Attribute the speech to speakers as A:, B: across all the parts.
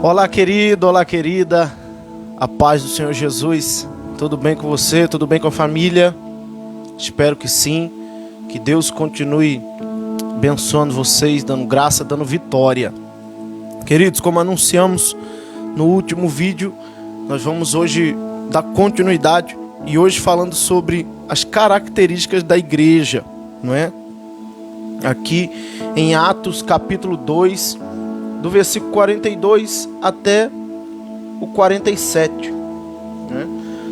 A: Olá, querido, olá, querida. A paz do Senhor Jesus. Tudo bem com você? Tudo bem com a família? Espero que sim. Que Deus continue abençoando vocês, dando graça, dando vitória. Queridos, como anunciamos no último vídeo, nós vamos hoje dar continuidade e hoje falando sobre as características da igreja, não é? Aqui em Atos capítulo 2, do versículo 42 até o 47, né?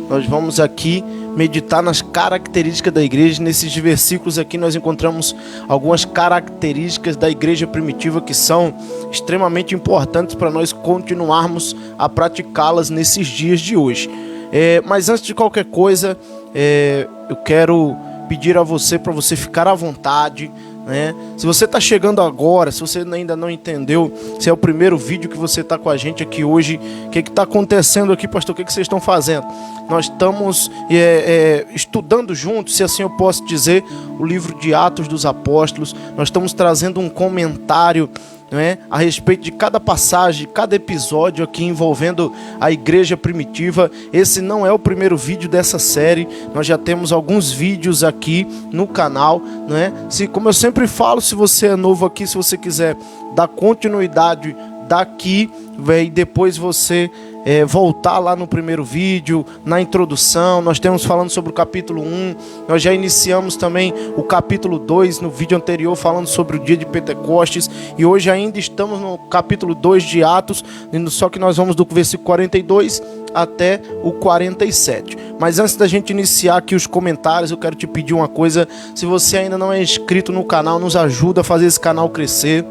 A: Nós vamos aqui meditar nas características da igreja. Nesses versículos aqui nós encontramos algumas características da igreja primitiva que são extremamente importantes para nós continuarmos a praticá-las nesses dias de hoje. Mas antes de qualquer coisa, eu quero pedir a você para você ficar à vontade, né? Se você está chegando agora, se você ainda não entendeu, se é o primeiro vídeo que você está com a gente aqui hoje, o que está acontecendo aqui, pastor? O que vocês estão fazendo? Nós estamos estudando juntos, se assim eu posso dizer, o livro de Atos dos Apóstolos. Nós estamos trazendo um comentário, né, a respeito de cada passagem, cada episódio aqui envolvendo a igreja primitiva. Esse não é o primeiro vídeo dessa série, nós já temos alguns vídeos aqui no canal, né? Como eu sempre falo, se você é novo aqui, se você quiser dar continuidade daqui, e depois você voltar lá no primeiro vídeo, na introdução, nós temos falando sobre o capítulo 1, nós já iniciamos também o capítulo 2 no vídeo anterior, falando sobre o dia de Pentecostes, e hoje ainda estamos no capítulo 2 de Atos, só que nós vamos do versículo 42 até o 47. Mas antes da gente iniciar aqui os comentários, eu quero te pedir uma coisa: se você ainda não é inscrito no canal, nos ajuda a fazer esse canal crescer,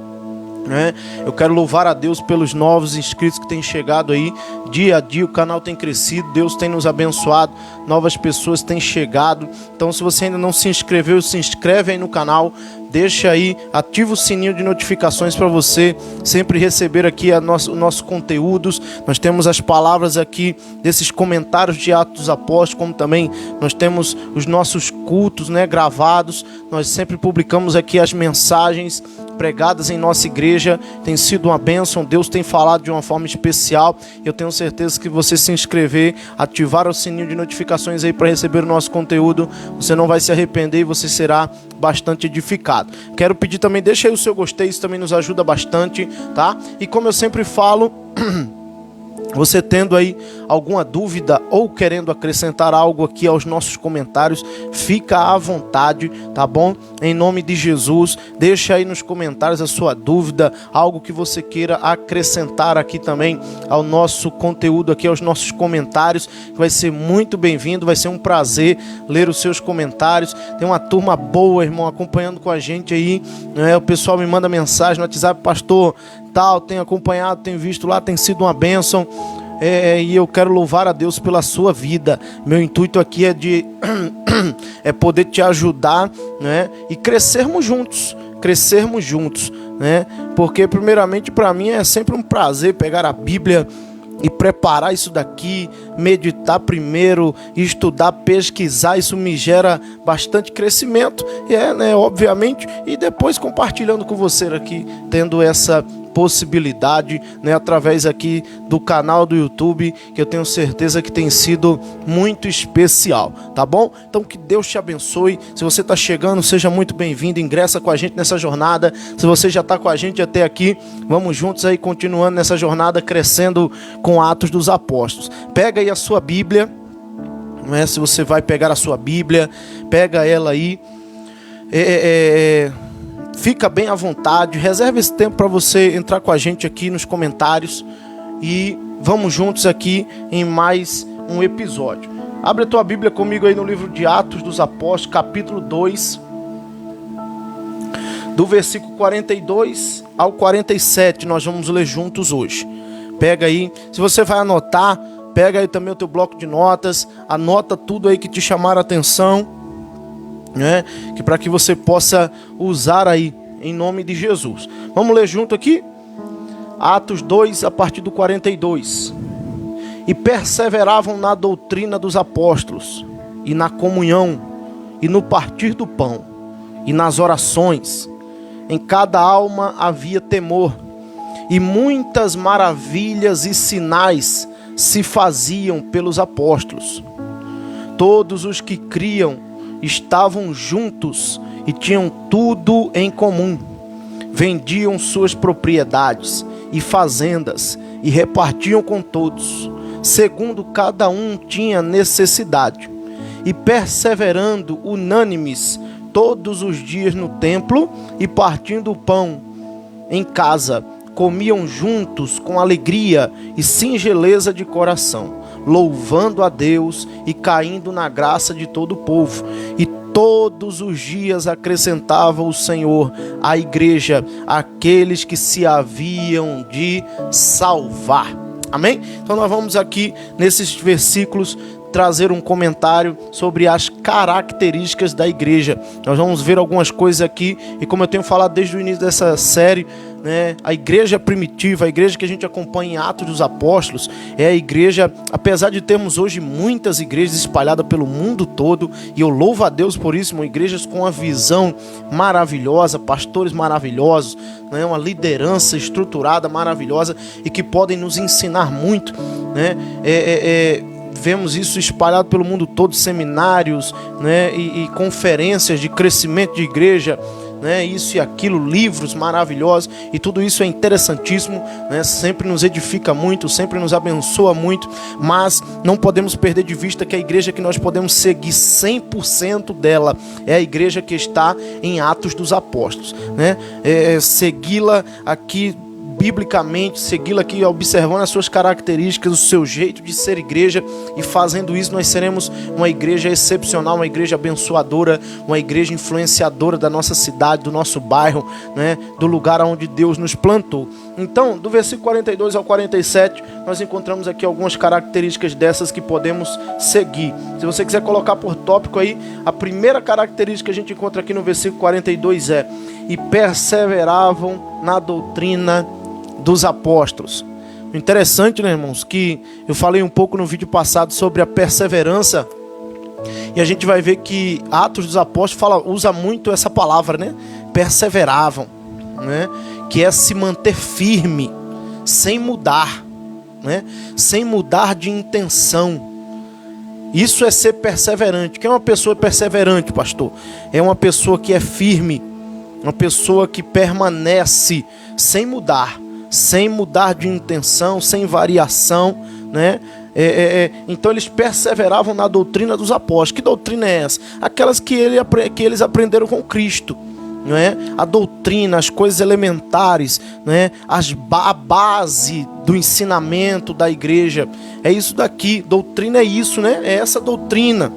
A: né? Eu quero louvar a Deus pelos novos inscritos que têm chegado aí. Dia a dia o canal tem crescido, Deus tem nos abençoado, novas pessoas têm chegado. Então, se você ainda não se inscreveu, se inscreve aí no canal, deixa aí, ativa o sininho de notificações para você sempre receber aqui os nossos conteúdos. Nós temos as palavras aqui desses comentários de Atos dos Apóstolos, como também nós temos os nossos cultos, né, gravados. Nós sempre publicamos aqui as mensagens pregadas em nossa igreja. Tem sido uma bênção, Deus tem falado de uma forma especial. Eu tenho certeza que você se inscrever, ativar o sininho de notificações aí para receber o nosso conteúdo, você não vai se arrepender e você será bastante edificado. Quero pedir também, deixa aí o seu gostei, isso também nos ajuda bastante, tá? E como eu sempre falo, você tendo aí alguma dúvida ou querendo acrescentar algo aqui aos nossos comentários, fica à vontade, tá bom? Em nome de Jesus, deixa aí nos comentários a sua dúvida, algo que você queira acrescentar aqui também ao nosso conteúdo, aqui aos nossos comentários, que vai ser muito bem-vindo, vai ser um prazer ler os seus comentários. Tem uma turma boa, irmão, acompanhando com a gente aí, né? O pessoal me manda mensagem no WhatsApp: pastor, tal, tenho acompanhado, tenho visto lá, tem sido uma bênção. E eu quero louvar a Deus pela sua vida. Meu intuito aqui é poder te ajudar, né? E crescermos juntos, né? Porque primeiramente para mim é sempre um prazer pegar a Bíblia e preparar isso daqui, meditar primeiro, estudar, pesquisar. Isso me gera bastante crescimento, né, obviamente, e depois compartilhando com você aqui, tendo essa possibilidade, né, através aqui do canal do YouTube, que eu tenho certeza que tem sido muito especial, tá bom? Então que Deus te abençoe. Se você está chegando, seja muito bem-vindo, ingressa com a gente nessa jornada. Se você já está com a gente até aqui, vamos juntos aí continuando nessa jornada, crescendo com Atos dos Apóstolos. Pega aí a sua Bíblia, né? Se você vai pegar a sua Bíblia, pega ela aí, fica bem à vontade, reserva esse tempo para você entrar com a gente aqui nos comentários e vamos juntos aqui em mais um episódio. Abre a tua Bíblia comigo aí no livro de Atos dos Apóstolos, capítulo 2, do versículo 42 ao 47, nós vamos ler juntos hoje. Pega aí, se você vai anotar, pega aí também o teu bloco de notas, anota tudo aí que te chamar a atenção, né? Que para que você possa usar aí em nome de Jesus. Vamos ler junto aqui? Atos 2, a partir do 42. E perseveravam na doutrina dos apóstolos, e na comunhão, e no partir do pão, e nas orações. Em cada alma havia temor, e muitas maravilhas e sinais se faziam pelos apóstolos. Todos os que criam estavam juntos e tinham tudo em comum. Vendiam suas propriedades e fazendas e repartiam com todos, segundo cada um tinha necessidade. E perseverando unânimes todos os dias no templo e partindo o pão em casa, comiam juntos com alegria e singeleza de coração, louvando a Deus e caindo na graça de todo o povo. E todos os dias acrescentava o Senhor à igreja aqueles que se haviam de salvar. Amém? Então nós vamos aqui nesses versículos trazer um comentário sobre as características da igreja. Nós vamos ver algumas coisas aqui, e como eu tenho falado desde o início dessa série, né, a igreja primitiva, a igreja que a gente acompanha em Atos dos Apóstolos, é a igreja, apesar de termos hoje muitas igrejas espalhadas pelo mundo todo, e eu louvo a Deus por isso, igrejas com uma visão maravilhosa, pastores maravilhosos, né, uma liderança estruturada maravilhosa, e que podem nos ensinar muito, né? Vemos isso espalhado pelo mundo todo, seminários, né, e conferências de crescimento de igreja, né, isso e aquilo, livros maravilhosos, e tudo isso é interessantíssimo, né, sempre nos edifica muito, sempre nos abençoa muito, mas não podemos perder de vista que a igreja que nós podemos seguir 100% dela é a igreja que está em Atos dos Apóstolos, né, segui-la aqui biblicamente, segui-la aqui observando as suas características, o seu jeito de ser igreja, e fazendo isso nós seremos uma igreja excepcional, uma igreja abençoadora, uma igreja influenciadora da nossa cidade, do nosso bairro, né, do lugar onde Deus nos plantou. Então, do versículo 42 ao 47, nós encontramos aqui algumas características dessas que podemos seguir. Se você quiser colocar por tópico aí, a primeira característica que a gente encontra aqui no versículo 42 é: e perseveravam na doutrina dos apóstolos. Interessante, né, irmãos, que eu falei um pouco no vídeo passado sobre a perseverança, e a gente vai ver que Atos dos Apóstolos usa muito essa palavra, né? Perseveravam, né? Que é se manter firme, sem mudar, né? Sem mudar de intenção. Isso é ser perseverante. Quem é uma pessoa perseverante, pastor? É uma pessoa que é firme, uma pessoa que permanece sem mudar de intenção, sem variação, né? Então eles perseveravam na doutrina dos apóstolos. Que doutrina é essa? Aquelas que eles aprenderam com Cristo, não é? A doutrina, as coisas elementares, né? A base do ensinamento da igreja. É isso daqui. Doutrina é isso, né? É essa doutrina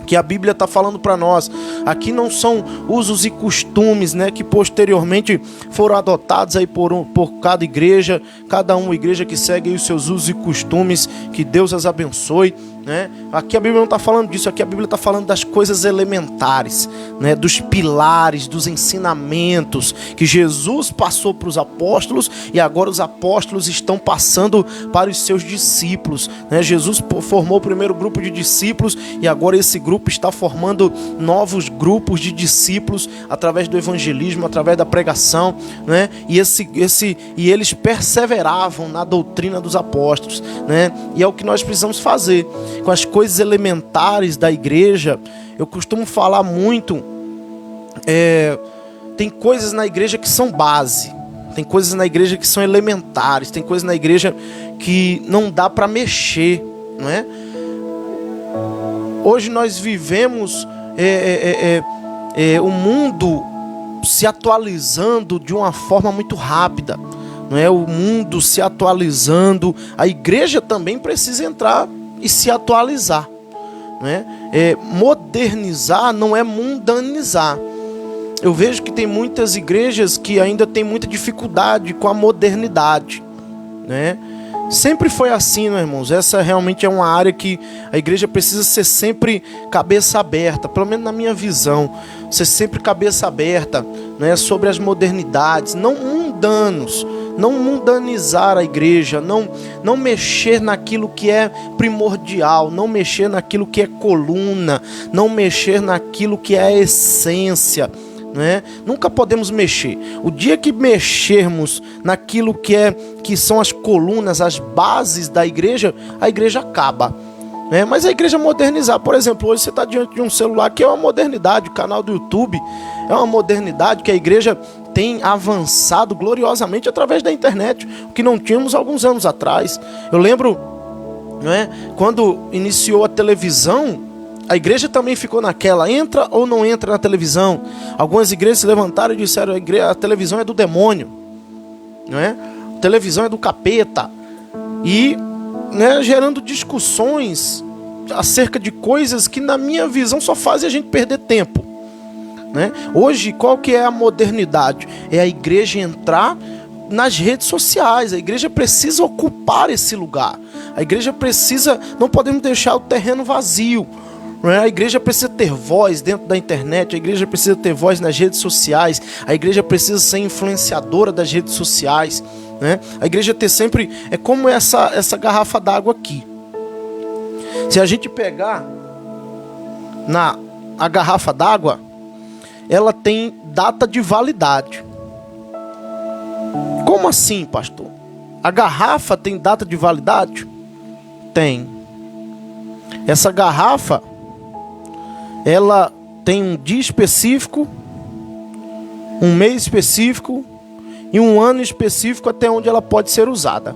A: que a Bíblia está falando para nós. Aqui não são usos e costumes, né, que posteriormente foram adotados aí por cada igreja, cada uma igreja que segue aí os seus usos e costumes, que Deus as abençoe, né? Aqui a Bíblia não está falando disso, aqui a Bíblia está falando das coisas elementares, né, dos pilares, dos ensinamentos que Jesus passou para os apóstolos, e agora os apóstolos estão passando para os seus discípulos, né? Jesus formou o primeiro grupo de discípulos, e agora esse grupo está formando novos grupos de discípulos através do evangelismo, através da pregação, né? E eles perseveravam na doutrina dos apóstolos, né? E é o que nós precisamos fazer com as coisas elementares da igreja. Eu costumo falar muito, tem coisas na igreja que são base, tem coisas na igreja que são elementares, tem coisas na igreja que não dá para mexer, não é? Hoje nós vivemos o mundo se atualizando de uma forma muito rápida, não é? O mundo se atualizando, a igreja também precisa entrar e se atualizar, né? Modernizar não é mundanizar. Eu vejo que tem muitas igrejas que ainda têm muita dificuldade com a modernidade, né? Sempre foi assim, né, irmãos? Essa realmente é uma área que a igreja precisa ser sempre cabeça aberta, pelo menos na minha visão, ser sempre cabeça aberta, né, sobre as modernidades, não mundanos, não mundanizar a igreja, não mexer naquilo que é primordial, não mexer naquilo que é coluna, não mexer naquilo que é a essência, né? Nunca podemos mexer. O dia que mexermos naquilo que são as colunas, as bases da igreja, a igreja acaba, né? Mas a igreja modernizar, por exemplo, hoje você está diante de um celular que é uma modernidade, o canal do YouTube é uma modernidade que a igreja tem avançado gloriosamente através da internet, o que não tínhamos alguns anos atrás. Eu lembro, né, quando iniciou a televisão, a igreja também ficou naquela, entra ou não entra na televisão. Algumas igrejas se levantaram e disseram, a televisão é do demônio, né? A televisão é do capeta. E, né, gerando discussões acerca de coisas que na minha visão só fazem a gente perder tempo, né? Hoje, qual que é a modernidade? É a igreja entrar nas redes sociais. A igreja precisa ocupar esse lugar. A igreja precisa, não podemos deixar o terreno vazio. A igreja precisa ter voz dentro da internet, a igreja precisa ter voz nas redes sociais, a igreja precisa ser influenciadora das redes sociais, né? A igreja ter sempre, é como essa garrafa d'água aqui. Se a gente pegar a garrafa d'água, ela tem data de validade. Como assim, pastor? A garrafa tem data de validade? Tem. Essa garrafa, ela tem um dia específico, um mês específico e um ano específico até onde ela pode ser usada.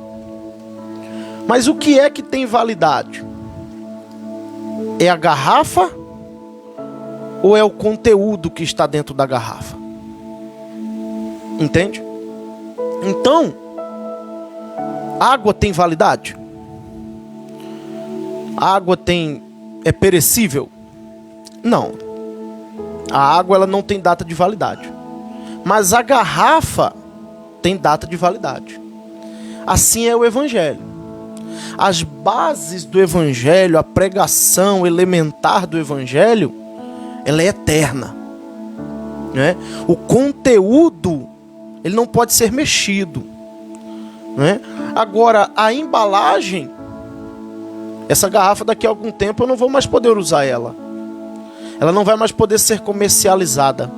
A: Mas o que é que tem validade? É a garrafa ou é o conteúdo que está dentro da garrafa? Entende? Então, água tem validade? Água é perecível? Não. A água ela não tem data de validade. Mas a garrafa tem data de validade. Assim é o Evangelho. As bases do Evangelho, a pregação elementar do Evangelho, ela é eterna, né? O conteúdo, ele não pode ser mexido, né? Agora, a embalagem, essa garrafa daqui a algum tempo eu não vou mais poder usar ela. Ela não vai mais poder ser comercializada.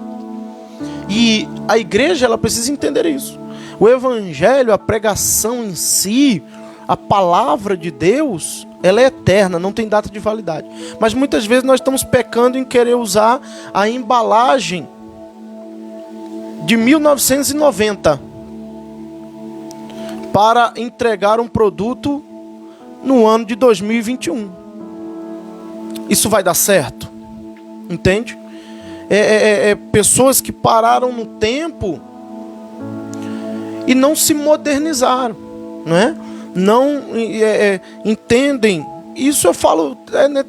A: E a igreja, ela precisa entender isso. O Evangelho, a pregação em si, a palavra de Deus, ela é eterna, não tem data de validade. Mas muitas vezes nós estamos pecando em querer usar a embalagem de 1990 para entregar um produto no ano de 2021. Isso vai dar certo? Entende? Pessoas que pararam no tempo e não se modernizaram, não é? Não entendem. Isso eu falo,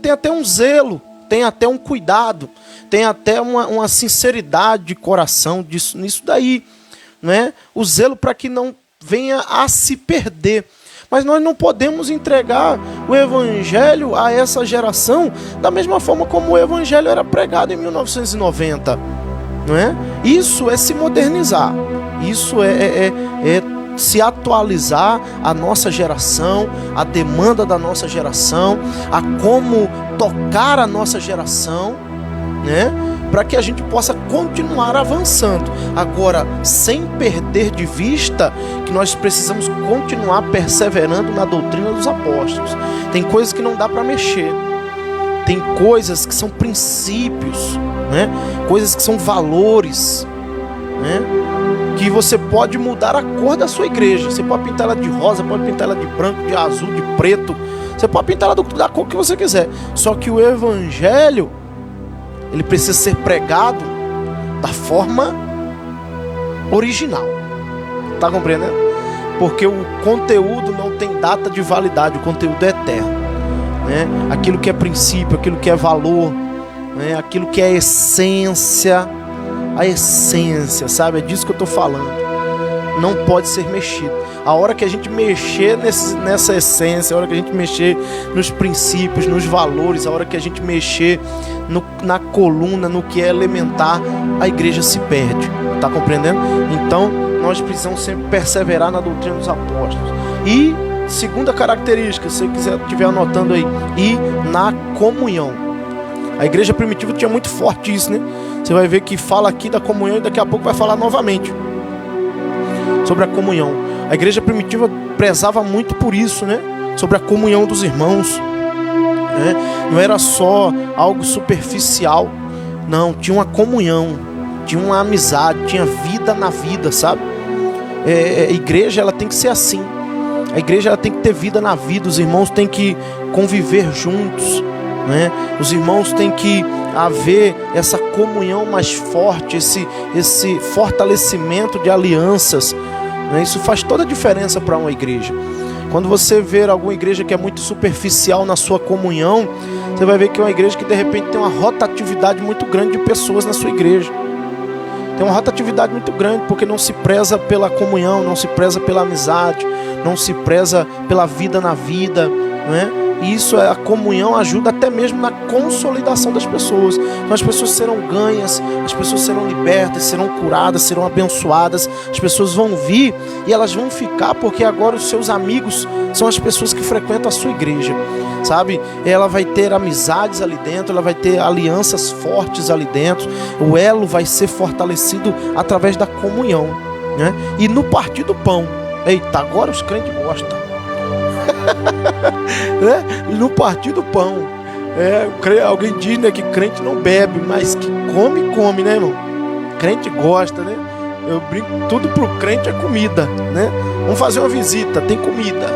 A: tem até um zelo, tem até um cuidado, tem até uma sinceridade de coração nisso daí, não é? O zelo para que não venha a se perder. Mas nós não podemos entregar o Evangelho a essa geração da mesma forma como o Evangelho era pregado em 1990, não é? Isso é se modernizar, isso é se atualizar a nossa geração, a demanda da nossa geração, a como tocar a nossa geração, né? Para que a gente possa continuar avançando. Agora, sem perder de vista que nós precisamos continuar perseverando na doutrina dos apóstolos. Tem coisas que não dá para mexer. Tem coisas que são princípios, né? Coisas que são valores, né? Que você pode mudar a cor da sua igreja. Você pode pintar ela de rosa, pode pintar ela de branco, de azul, de preto. Você pode pintar ela da cor que você quiser. Só que o Evangelho, ele precisa ser pregado da forma original. Tá compreendendo? Porque o conteúdo não tem data de validade, o conteúdo é eterno, né? Aquilo que é princípio, aquilo que é valor, né? Aquilo que é essência, a essência, sabe? É disso que eu estou falando. Não pode ser mexido. A hora que a gente mexer nessa essência, a hora que a gente mexer nos princípios, nos valores, a hora que a gente mexer na coluna, no que é elementar, a igreja se perde. Tá compreendendo? Então, nós precisamos sempre perseverar na doutrina dos apóstolos. E, segunda característica, se você estiver anotando aí, e na comunhão. A igreja primitiva tinha muito forte isso, né? Você vai ver que fala aqui da comunhão e daqui a pouco vai falar novamente sobre a comunhão. A igreja primitiva prezava muito por isso, né? Sobre a comunhão dos irmãos, né? Não era só algo superficial, não, tinha uma comunhão, tinha uma amizade, tinha vida na vida, sabe? A igreja, ela tem que ser assim. A igreja, ela tem que ter vida na vida. Os irmãos têm que conviver juntos, né? Os irmãos têm que haver essa comunhão mais forte, esse fortalecimento de alianças, né? Isso faz toda a diferença para uma igreja. Quando você vê alguma igreja que é muito superficial na sua comunhão, você vai ver que é uma igreja que de repente tem uma rotatividade muito grande de pessoas na sua igreja. Tem uma rotatividade muito grande, porque não se preza pela comunhão, não se preza pela amizade, não se preza pela vida na vida, né? E isso, a comunhão ajuda até mesmo na consolidação das pessoas. Então as pessoas serão ganhas, as pessoas serão libertas, serão curadas, serão abençoadas. As pessoas vão vir e elas vão ficar, porque agora os seus amigos são as pessoas que frequentam a sua igreja, sabe? Ela vai ter amizades ali dentro, ela vai ter alianças fortes ali dentro. O elo vai ser fortalecido através da comunhão, né? E no partir do pão, eita, agora os crentes gostam. Né? No partir do pão, alguém diz, né, que crente não bebe, mas que come, né, irmão? Crente gosta, né? Eu brinco, tudo pro crente é comida, né? Vamos fazer uma visita, tem comida.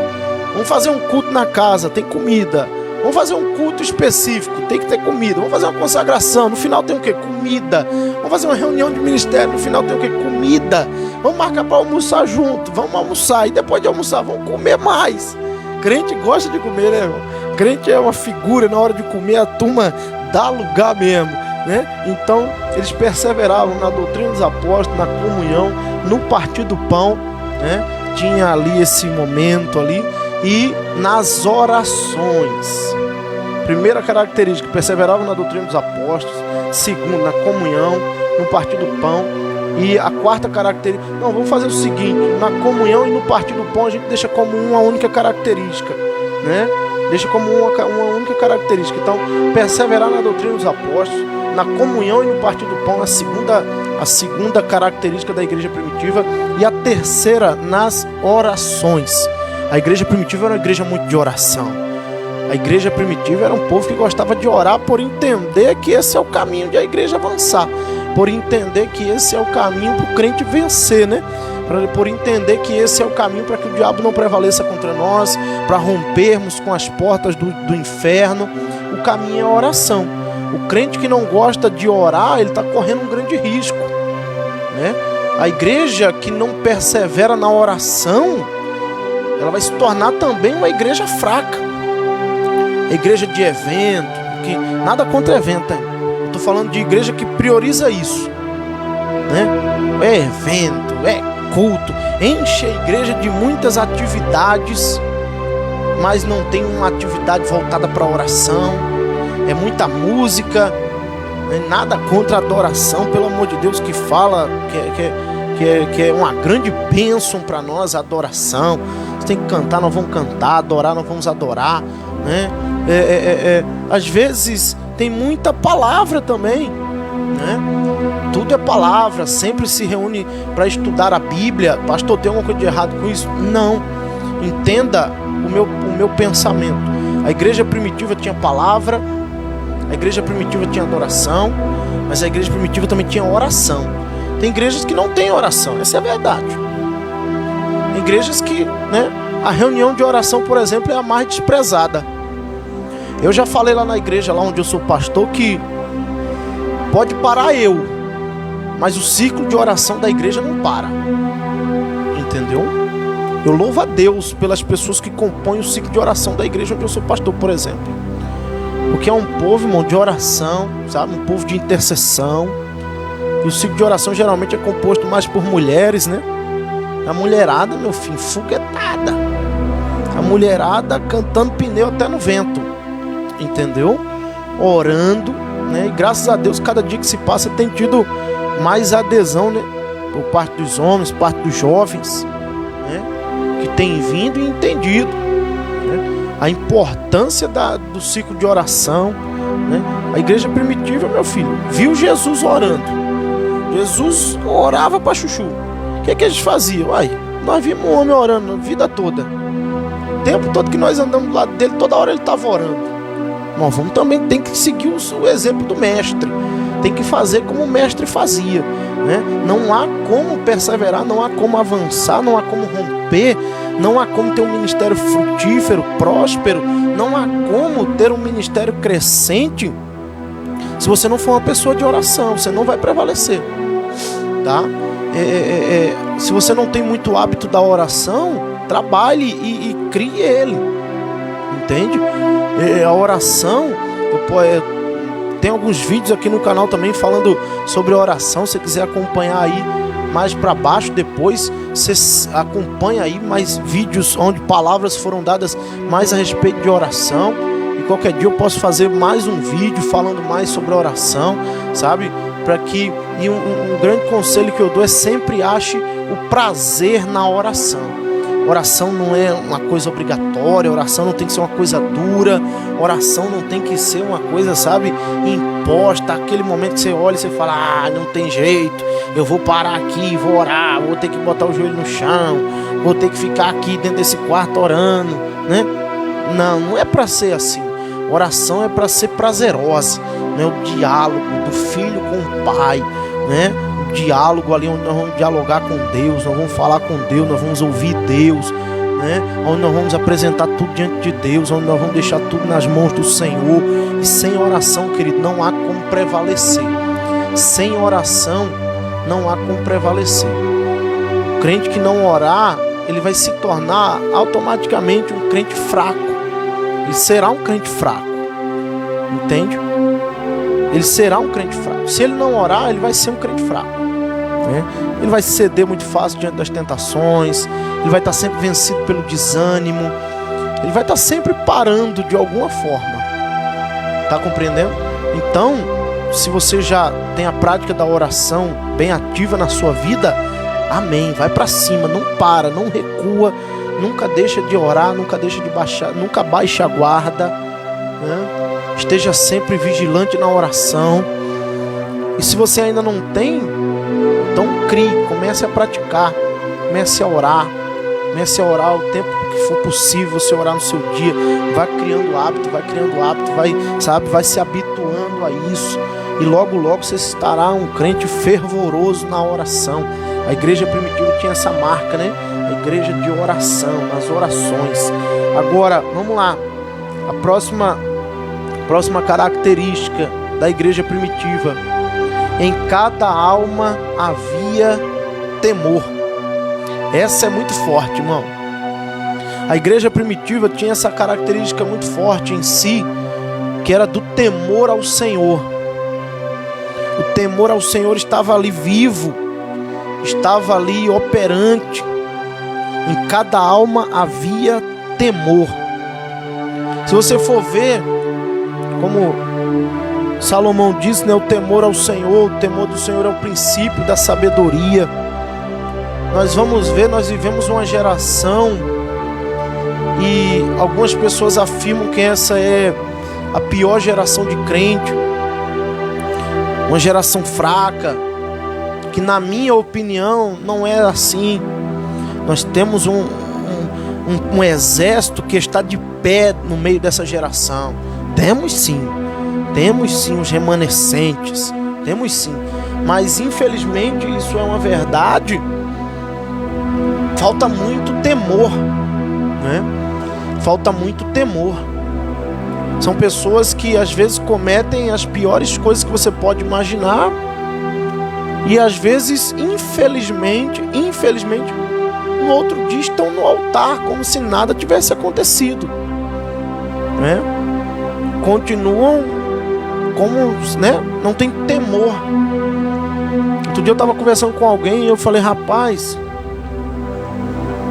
A: Vamos fazer um culto na casa, tem comida. Vamos fazer um culto específico, tem que ter comida. Vamos fazer uma consagração, no final tem o quê? Comida. Vamos fazer uma reunião de ministério, no final tem o quê? Comida. Vamos marcar para almoçar junto, vamos almoçar, e depois de almoçar vamos comer mais. Crente gosta de comer, né, irmão? Crente é uma figura, na hora de comer a turma dá lugar mesmo, né? Então eles perseveravam na doutrina dos apóstolos, na comunhão, no partir do pão, né? Tinha ali esse momento ali, e nas orações. Primeira característica, perseveravam na doutrina dos apóstolos. Segundo, na comunhão, no partir do pão. E a quarta característica, não, vamos fazer o seguinte: na comunhão e no partir do pão a gente deixa como uma única característica, né? Deixa como uma única característica. Então, perseverar na doutrina dos apóstolos, na comunhão e no partir do pão, a segunda característica da igreja primitiva. E a terceira, nas orações. A igreja primitiva era uma igreja muito de oração. A igreja primitiva era um povo que gostava de orar, por entender que esse é o caminho de a igreja avançar, por entender que esse é o caminho para o crente vencer, né? Por entender que esse é o caminho para que o diabo não prevaleça contra nós, para rompermos com as portas do inferno. O caminho é a oração. O crente que não gosta de orar, ele está correndo um grande risco, né? A igreja que não persevera na oração, ela vai se tornar também uma igreja fraca. A igreja de evento, que nada contra evento, hein? Estou falando de igreja que prioriza isso, né? É evento, é culto, enche a igreja de muitas atividades, mas não tem uma atividade voltada para a oração. É muita música, né? Nada contra a adoração, pelo amor de Deus, que fala que é uma grande bênção para nós a adoração. Você tem que cantar, nós vamos cantar, adorar, nós vamos adorar, né? Às vezes tem muita palavra também, né? Tudo é palavra, sempre se reúne para estudar a Bíblia. Pastor, tem alguma coisa de errado com isso? Não. Entenda o meu pensamento. A igreja primitiva tinha palavra, a igreja primitiva tinha adoração, mas a igreja primitiva também tinha oração. Tem igrejas que não têm oração, essa é a verdade. Tem igrejas que, né, a reunião de oração, por exemplo, é a mais desprezada. Eu já falei lá na igreja, lá onde eu sou pastor, que pode parar eu, mas o ciclo de oração da igreja não para. Entendeu? Eu louvo a Deus pelas pessoas que compõem o ciclo de oração da igreja onde eu sou pastor, por exemplo. Porque é um povo, irmão, de oração, sabe? Um povo de intercessão. E o ciclo de oração geralmente é composto mais por mulheres, né? A mulherada, meu filho, foguetada. A mulherada cantando pneu até no vento. Entendeu? Orando, né? E graças a Deus, cada dia que se passa tem tido mais adesão, né? Por parte dos homens, por parte dos jovens, né? Que tem vindo e entendido, né? A importância do ciclo de oração, né? A igreja primitiva, meu filho, viu Jesus orando. Jesus orava para chuchu. O que eles faziam? Nós vimos um homem orando a vida toda. O tempo todo que nós andamos do lado dele, toda hora ele estava orando. Nós vamos também, tem que seguir o exemplo do mestre. Tem que fazer como o mestre fazia, né? Não há como perseverar, não há como avançar, não há como romper, não há como ter um ministério frutífero, próspero, não há como ter um ministério crescente se você não for uma pessoa de oração. Você não vai prevalecer, tá? Se você não tem muito hábito da oração, trabalhe e crie ele, entende? A oração, tem alguns vídeos aqui no canal também falando sobre oração. Se você quiser acompanhar aí mais para baixo depois, você acompanha aí mais vídeos onde palavras foram dadas mais a respeito de oração. E qualquer dia eu posso fazer mais um vídeo falando mais sobre oração, sabe? E um grande conselho que eu dou é sempre ache o prazer na oração. Oração não é uma coisa obrigatória, oração não tem que ser uma coisa dura, oração não tem que ser uma coisa, sabe, imposta. Aquele momento que você olha e você fala, não tem jeito, eu vou parar aqui, vou orar, vou ter que botar o joelho no chão, vou ter que ficar aqui dentro desse quarto orando, né? Não é para ser assim. Oração é para ser prazerosa, né? O diálogo do filho com o pai, né? Diálogo ali onde nós vamos dialogar com Deus, nós vamos falar com Deus, nós vamos ouvir Deus, né? Onde nós vamos apresentar tudo diante de Deus, onde nós vamos deixar tudo nas mãos do Senhor. E sem oração, querido, não há como prevalecer. Sem oração não há como prevalecer. O crente que não orar, ele vai se tornar automaticamente um crente fraco. Ele será um crente fraco, entende? Ele será um crente fraco. Se ele não orar, ele vai ser um crente fraco, né? Ele vai ceder muito fácil diante das tentações. Ele vai estar sempre vencido pelo desânimo. Ele vai estar sempre parando de alguma forma. Tá compreendendo? Então, se você já tem a prática da oração bem ativa na sua vida, amém, vai para cima, não para, não recua, nunca deixa de orar, nunca deixa de baixar, nunca baixa a guarda, né? Esteja sempre vigilante na oração. E se você ainda não tem, então crie, comece a praticar, comece a orar o tempo que for possível. Você orar no seu dia, vai criando hábito, vai se habituando a isso. E logo você estará um crente fervoroso na oração. A igreja primitiva tinha essa marca, né? A igreja de oração, nas orações. Agora, vamos lá. A próxima característica da igreja primitiva: em cada alma havia temor. Essa é muito forte, irmão. A igreja primitiva tinha essa característica muito forte em si, que era do temor ao Senhor. O temor ao Senhor estava ali vivo, estava ali operante. Em cada alma havia temor. Se você for ver, como Salomão disse, né, o temor ao Senhor, o temor do Senhor é o princípio da sabedoria. Nós vamos ver, nós vivemos uma geração e algumas pessoas afirmam que essa é a pior geração de crente, uma geração fraca, que na minha opinião não é assim. Nós temos um exército que está de pé no meio dessa geração. Temos sim os remanescentes, temos sim, mas infelizmente isso é uma verdade. Falta muito temor, né? Falta muito temor. São pessoas que às vezes cometem as piores coisas que você pode imaginar, e às vezes, infelizmente, no outro dia estão no altar como se nada tivesse acontecido, né? Continuam como, né? Não tem temor. Outro dia eu estava conversando com alguém e eu falei, rapaz,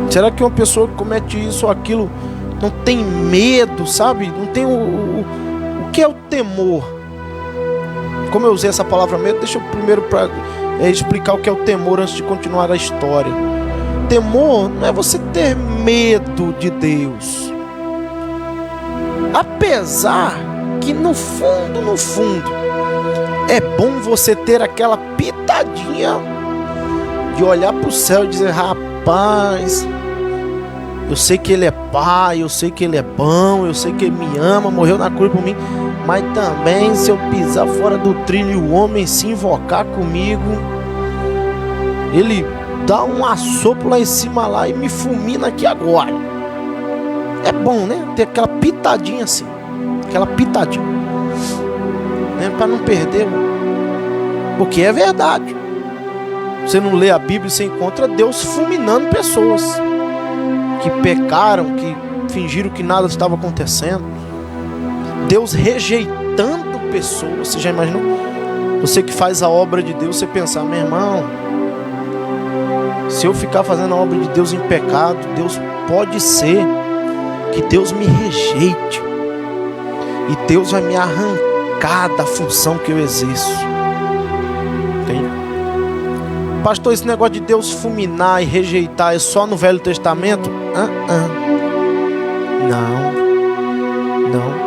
A: será que uma pessoa que comete isso ou aquilo não tem medo, sabe? Não tem o que é o temor? Como eu usei essa palavra medo, deixa eu primeiro explicar o que é o temor antes de continuar a história. Temor não é você ter medo de Deus. Apesar que no fundo, é bom você ter aquela pitadinha de olhar para o céu e dizer: rapaz, eu sei que Ele é Pai, eu sei que Ele é bom, eu sei que Ele me ama, morreu na cruz por mim, mas também se eu pisar fora do trilho e o homem se invocar comigo, Ele dá um assopro lá em cima lá e me fulmina aqui agora. É bom, né? Ter aquela pitadinha assim, aquela pitadinha, né? Para não perder, porque é verdade. Você não lê a Bíblia e você encontra Deus fulminando pessoas que pecaram, que fingiram que nada estava acontecendo. Deus rejeitando pessoas. Você já imaginou? Você que faz a obra de Deus, você pensar: meu irmão, se eu ficar fazendo a obra de Deus em pecado, Deus pode ser que Deus me rejeite e Deus vai me arrancar da função que eu exerço. Entende? Pastor, esse negócio de Deus fulminar e rejeitar é só no Velho Testamento? Não.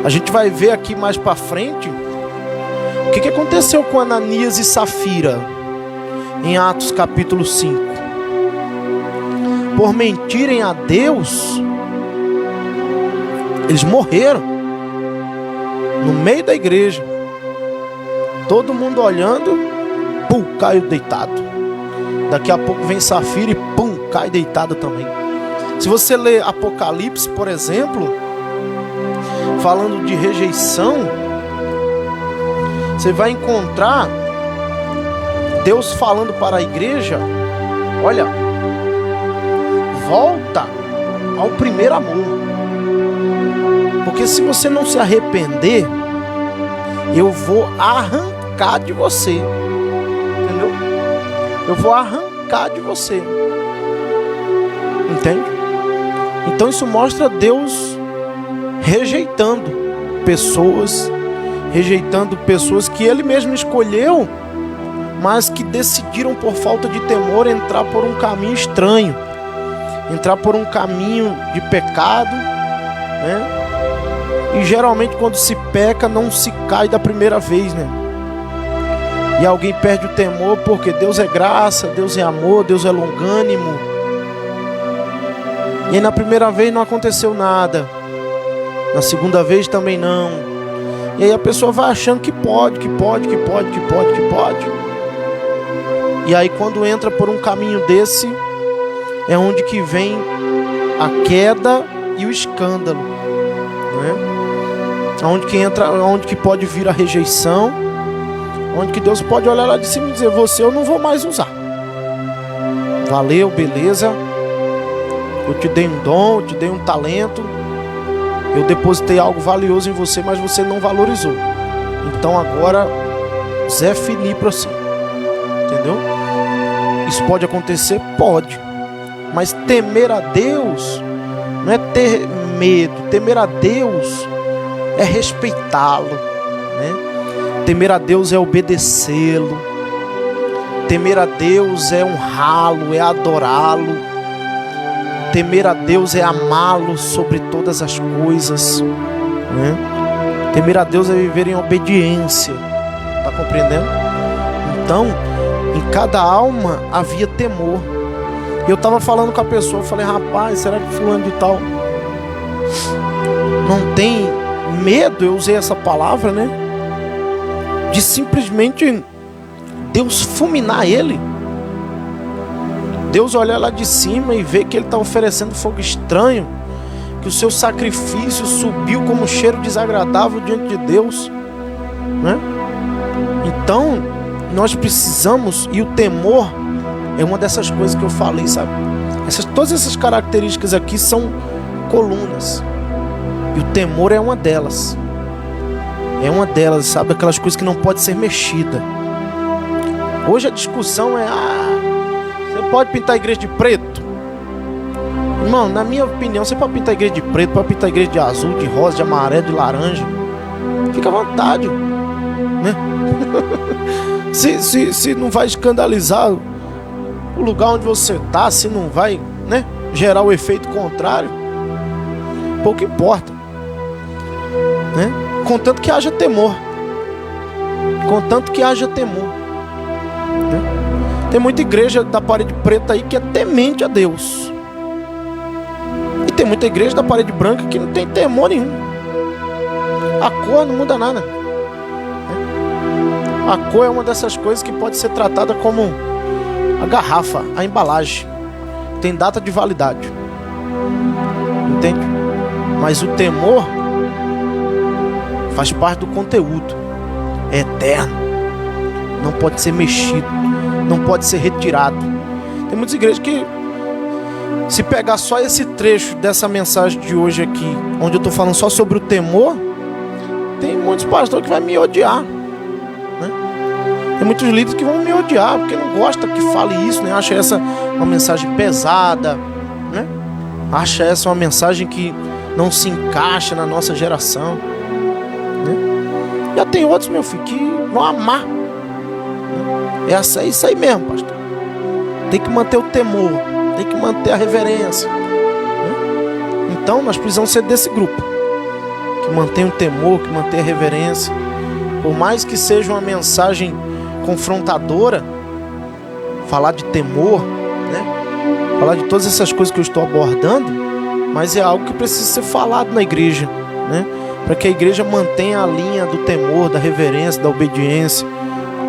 A: A gente vai ver aqui mais para frente o que aconteceu com Ananias e Safira em Atos capítulo 5. Por mentirem a Deus, eles morreram no meio da igreja, todo mundo olhando, pum, caiu deitado. Daqui a pouco vem Safira e pum, cai deitado também. Se você ler Apocalipse, por exemplo, falando de rejeição, você vai encontrar Deus falando para a igreja: olha, volta ao primeiro amor. Porque se você não se arrepender, eu vou arrancar de você. Entendeu? Eu vou arrancar de você. Entende? Então isso mostra Deus rejeitando pessoas que Ele mesmo escolheu, mas que decidiram por falta de temor entrar por um caminho estranho, entrar por um caminho de pecado, né? E geralmente quando se peca não se cai da primeira vez, né? E alguém perde o temor porque Deus é graça, Deus é amor, Deus é longânimo. E aí na primeira vez não aconteceu nada, na segunda vez também não. E aí a pessoa vai achando que pode. E aí quando entra por um caminho desse, é onde que vem a queda e o escândalo, né? Onde que pode vir a rejeição, onde que Deus pode olhar lá de cima e dizer: você eu não vou mais usar. Valeu, beleza, eu te dei um dom, eu te dei um talento, eu depositei algo valioso em você, mas você não valorizou. Então agora Zé Fini pra você. Entendeu? Isso pode acontecer? Pode. Mas temer a Deus não é ter medo. Temer a Deus é respeitá-lo, né? Temer a Deus é obedecê-lo. Temer a Deus é honrá-lo, é adorá-lo. Temer a Deus é amá-lo sobre todas as coisas, né? Temer a Deus é viver em obediência. Está compreendendo? Então, em cada alma havia temor. Eu estava falando com a pessoa, eu falei: rapaz, será que fulano de tal não tem medo? Eu usei essa palavra, né? De simplesmente Deus fulminar ele. Deus olhar lá de cima e ver que ele está oferecendo fogo estranho, que o seu sacrifício subiu como um cheiro desagradável diante de Deus, né? Então nós precisamos, e o temor é uma dessas coisas que eu falei, sabe? Todas essas características aqui são colunas, e o temor é uma delas. É uma delas, sabe? Aquelas coisas que não pode ser mexida. Hoje a discussão é: você pode pintar a igreja de preto? Irmão, na minha opinião, você pode pintar a igreja de preto, pode pintar a igreja de azul, de rosa, de amarelo, de laranja. Fica à vontade, né? se não vai escandalizar o lugar onde você está, se não vai, né, gerar o efeito contrário, pouco importa, né? contanto que haja temor. Contanto que haja temor. Tem muita igreja da parede preta aí que é temente a Deus. E tem muita igreja da parede branca que não tem temor nenhum. A cor não muda nada. A cor é uma dessas coisas que pode ser tratada como a garrafa, a embalagem. Tem data de validade. Entende? Mas o temor faz parte do conteúdo. É eterno. Não pode ser mexido. Não pode ser retirado. Tem muitas igrejas que, se pegar só esse trecho dessa mensagem de hoje aqui, onde eu estou falando só sobre o temor, tem muitos pastores que vão me odiar, né? Tem muitos líderes que vão me odiar porque não gosta que fale isso, né? Acha essa uma mensagem pesada, né? Acha essa uma mensagem que não se encaixa na nossa geração, né? Já tem outros, meu filho, que vão amar. É isso aí mesmo, pastor. Tem que manter o temor, tem que manter a reverência, né? Então nós precisamos ser desse grupo que mantém o temor, que mantém a reverência. Por mais que seja uma mensagem confrontadora, falar de temor, né? Falar de todas essas coisas que eu estou abordando, mas é algo que precisa ser falado na igreja, né? Para que a igreja mantenha a linha do temor, da reverência, da obediência,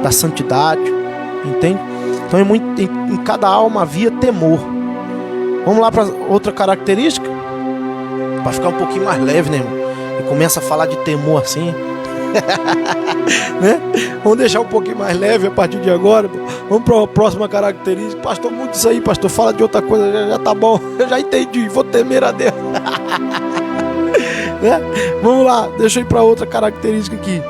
A: da santidade, entende? Então em cada alma havia temor. Vamos lá para outra característica, para ficar um pouquinho mais leve, né, irmão? E começa a falar de temor assim, né? Vamos deixar um pouquinho mais leve a partir de agora. Vamos para a próxima característica. Pastor, muda isso aí, pastor. Fala de outra coisa, já tá bom. Eu já entendi, vou temer a Deus. Né? Vamos lá, deixa eu ir para outra característica aqui.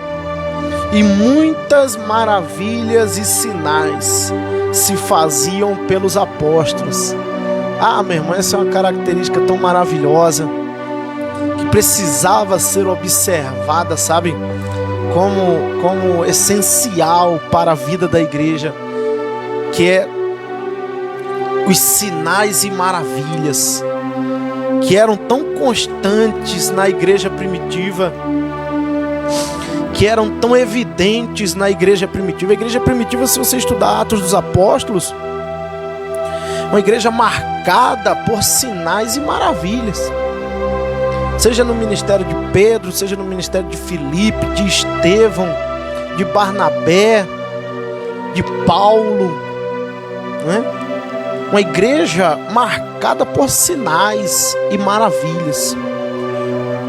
A: E muitas maravilhas e sinais se faziam pelos apóstolos. Ah, meu irmão, essa é uma característica tão maravilhosa que precisava ser observada, sabe? Como essencial para a vida da igreja, que é os sinais e maravilhas que eram tão constantes na igreja primitiva, que eram tão evidentes na igreja primitiva. A igreja primitiva, se você estudar Atos dos Apóstolos, uma igreja marcada por sinais e maravilhas. Seja no ministério de Pedro, seja no ministério de Filipe, de Estevão, de Barnabé, de Paulo, né? Uma igreja marcada por sinais e maravilhas.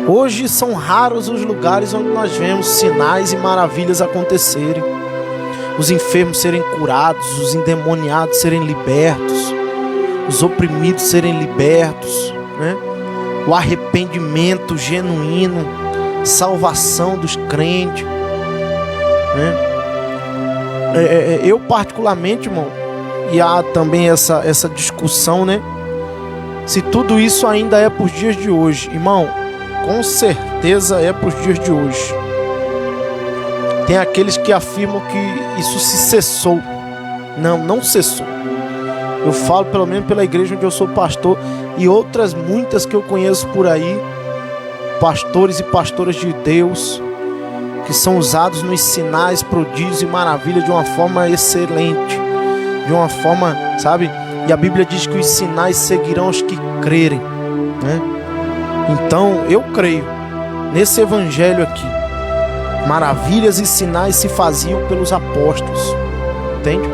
A: Hoje são raros os lugares onde nós vemos sinais e maravilhas acontecerem. Os enfermos serem curados, os endemoniados serem libertos, os oprimidos serem libertos, né? O arrependimento genuíno, salvação dos crentes, né? Eu particularmente, irmão, e há também essa discussão, né? Se tudo isso ainda é para os dias de hoje, irmão, com certeza é para os dias de hoje. Tem aqueles que afirmam que isso se cessou. Não cessou. Eu falo pelo menos pela igreja onde eu sou pastor e outras muitas que eu conheço por aí, pastores e pastoras de Deus, que são usados nos sinais, prodígios e maravilhas de uma forma excelente, de uma forma, sabe? E a Bíblia diz que os sinais seguirão os que crerem, né? Então eu creio nesse evangelho aqui. Maravilhas e sinais se faziam pelos apóstolos, entende?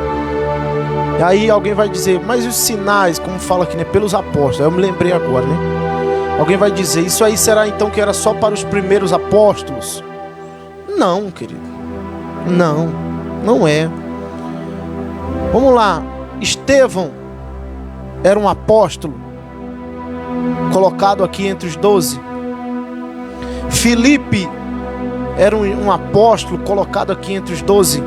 A: E aí alguém vai dizer, mas os sinais, como fala aqui, né? Pelos apóstolos. Eu me lembrei agora, né? Alguém vai dizer, isso aí será então que era só para os primeiros apóstolos? Não, querido. Não é. Vamos lá. Estevão era um apóstolo colocado aqui entre os 12. Filipe era um apóstolo colocado aqui entre os 12.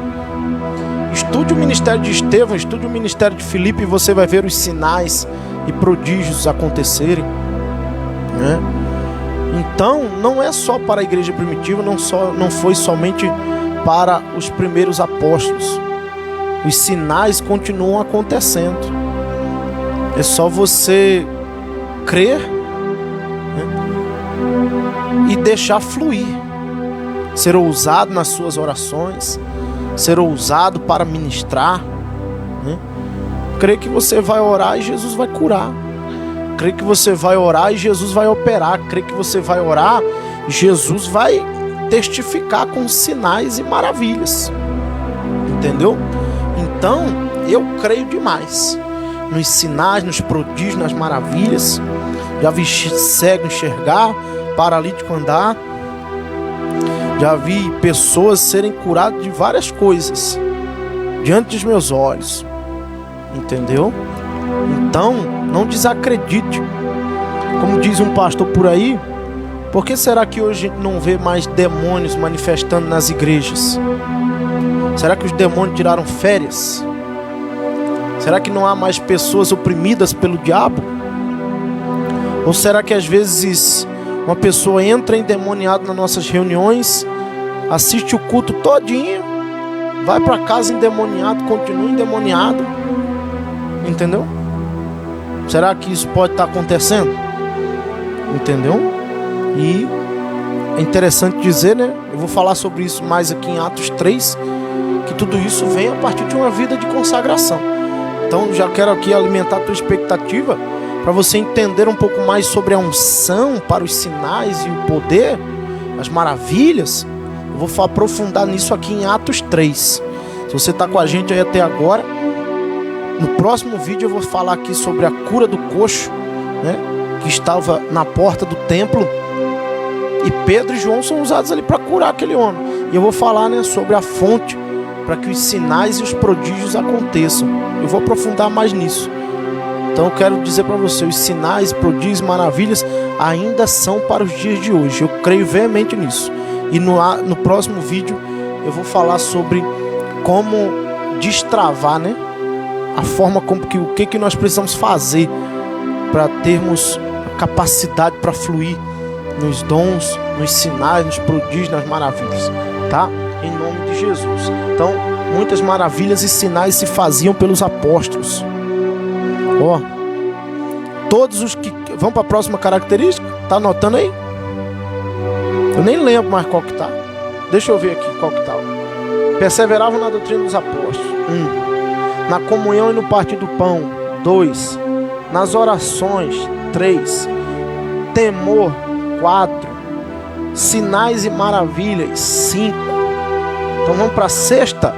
A: Estude o ministério de Estevão, estude o ministério de Filipe e você vai ver os sinais e prodígios acontecerem, né? Então, não é só para a igreja primitiva, não foi somente para os primeiros apóstolos. Os sinais continuam acontecendo. É só você crer, né? E deixar fluir. ser ousado nas suas orações, ser ousado para ministrar, né? Creio que você vai orar e Jesus vai curar. Creio que você vai orar e Jesus vai operar. Creio que você vai orar e Jesus vai testificar com sinais e maravilhas. Entendeu? Então, eu creio demais nos sinais, nos prodígios, nas maravilhas. Já vi cego enxergar, paralítico andar. Já vi pessoas serem curadas de várias coisas diante dos meus olhos. Entendeu? Então, não desacredite. Como diz um pastor por aí, por que será que hoje a gente não vê mais demônios manifestando nas igrejas? Será que os demônios tiraram férias? Será que não há mais pessoas oprimidas pelo diabo? Ou será que às vezes uma pessoa entra endemoniada nas nossas reuniões, assiste o culto todinho, vai para casa endemoniado, continua endemoniado? Entendeu? Será que isso pode estar acontecendo? Entendeu? E é interessante dizer, né? Eu vou falar sobre isso mais aqui em Atos 3, que tudo isso vem a partir de uma vida de consagração. Então já quero aqui alimentar a tua expectativa para você entender um pouco mais sobre a unção para os sinais e o poder, as maravilhas. Eu vou aprofundar nisso aqui em Atos 3. Se você está com a gente aí até agora, no próximo vídeo eu vou falar aqui sobre a cura do coxo, né, que estava na porta do templo. E Pedro e João são usados ali para curar aquele homem. E eu vou falar, né, sobre a fonte para que os sinais e os prodígios aconteçam. Eu vou aprofundar mais nisso. Então eu quero dizer para você, os sinais, prodígios, maravilhas ainda são para os dias de hoje. Eu creio veemente nisso. E no próximo vídeo eu vou falar sobre como destravar, né, a forma como que, o que nós precisamos fazer para termos a capacidade para fluir nos dons, nos sinais, nos prodígios, nas maravilhas, tá? Em nome de Jesus. Então, muitas maravilhas e sinais se faziam pelos apóstolos. Ó, todos os que... Vamos para a próxima característica? Tá anotando aí? Eu nem lembro mais qual que tá. Deixa eu ver aqui qual que tá. Perseveravam na doutrina dos apóstolos. 1. Na comunhão e no partir do pão. 2. Nas orações. 3. Temor. 4. Sinais e maravilhas. 5. Então vamos para a sexta.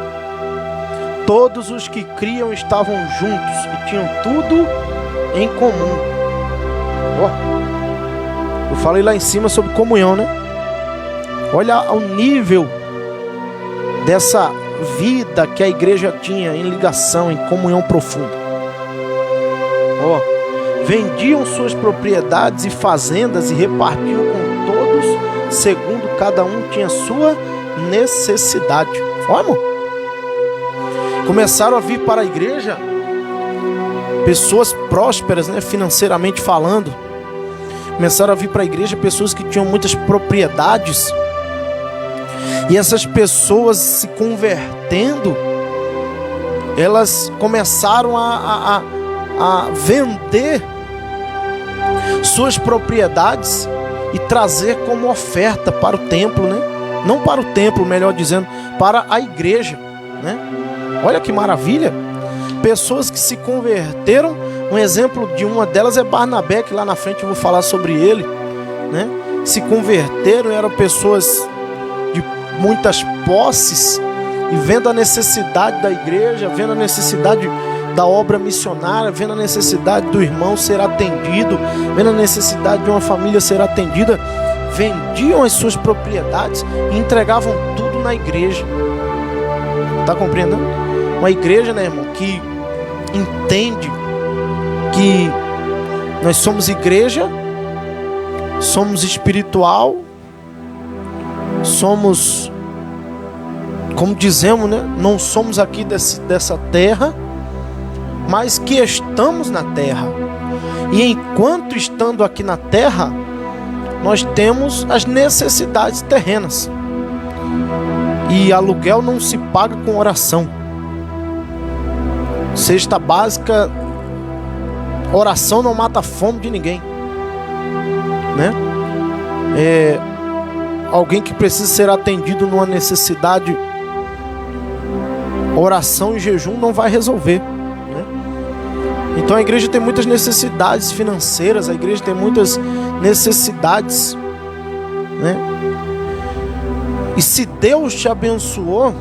A: Todos os que criam estavam juntos e tinham tudo em comum. Ó, eu falei lá em cima sobre comunhão, né? Olha o nível dessa vida que a igreja tinha em ligação, em comunhão profunda. Ó, vendiam suas propriedades e fazendas e repartiam com todos, segundo cada um tinha sua necessidade. Ó, amor. Começaram a vir para a igreja pessoas prósperas, né, financeiramente falando. Começaram a vir para a igreja pessoas que tinham muitas propriedades. E essas pessoas se convertendo, elas começaram a vender suas propriedades e trazer como oferta para o templo, né? Não para o templo, melhor dizendo, para a igreja, né? Olha que maravilha! Pessoas que se converteram. Um exemplo de uma delas é Barnabé, que lá na frente eu vou falar sobre ele, né? Se converteram, eram pessoas de muitas posses e vendo a necessidade da igreja, vendo a necessidade da obra missionária, vendo a necessidade do irmão ser atendido, vendo a necessidade de uma família ser atendida, vendiam as suas propriedades e entregavam tudo na igreja. Tá compreendendo? Uma igreja, né, irmão, que entende que nós somos igreja, somos espiritual, somos, como dizemos, né, não somos aqui dessa terra, mas que estamos na terra. E enquanto estando aqui na terra, nós temos as necessidades terrenas. E aluguel não se paga com oração. Cesta básica, oração não mata a fome de ninguém, né? alguém que precisa ser atendido numa necessidade, oração e jejum não vai resolver, né? Então a igreja tem muitas necessidades financeiras, a igreja tem muitas necessidades, né? E se Deus te abençoou,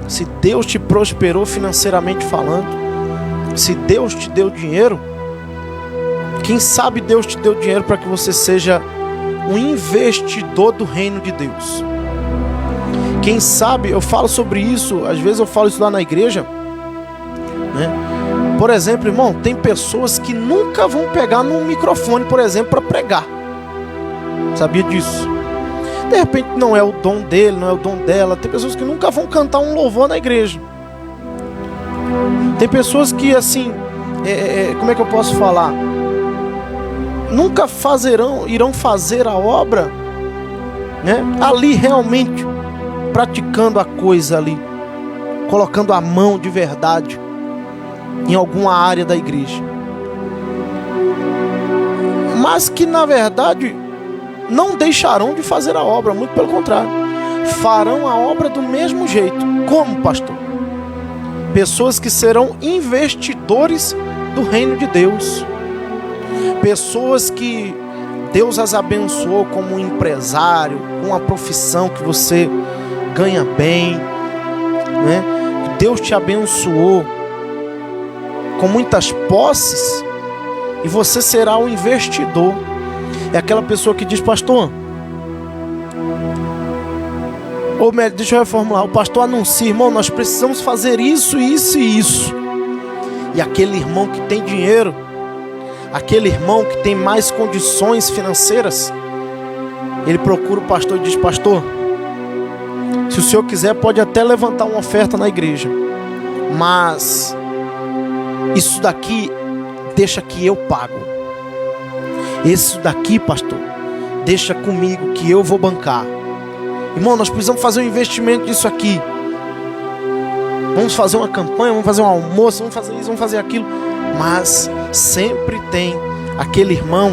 A: se Deus te prosperou financeiramente falando, se Deus te deu dinheiro, quem sabe Deus te deu dinheiro para que você seja um investidor do reino de Deus. Quem sabe, eu falo sobre isso, às vezes eu falo isso lá na igreja, né? Por exemplo, irmão, tem pessoas que nunca vão pegar num microfone, por exemplo, para pregar. Sabia disso? De repente não é o dom dele, não é o dom dela. Tem pessoas que nunca vão cantar um louvor na igreja. Tem pessoas que assim, como é que eu posso falar? Nunca irão fazer a obra, né? Ali realmente, praticando a coisa ali, colocando a mão de verdade em alguma área da igreja. Mas que na verdade não deixarão de fazer a obra, muito pelo contrário, farão a obra do mesmo jeito. Como, pastor? Pessoas que serão investidores do reino de Deus, pessoas que Deus as abençoou como um empresário, com uma profissão que você ganha bem, né? Deus te abençoou com muitas posses e você será um investidor. É aquela pessoa que diz, pastor, ou melhor, deixa eu reformular, o pastor anuncia, irmão, nós precisamos fazer isso, isso e isso. E aquele irmão que tem dinheiro, aquele irmão que tem mais condições financeiras, ele procura o pastor e diz, pastor, se o senhor quiser pode até levantar uma oferta na igreja, mas isso daqui deixa que eu pago. Isso daqui, pastor, deixa comigo que eu vou bancar. Irmão, nós precisamos fazer um investimento nisso aqui. Vamos fazer uma campanha, vamos fazer um almoço, vamos fazer isso, vamos fazer aquilo. Mas sempre tem aquele irmão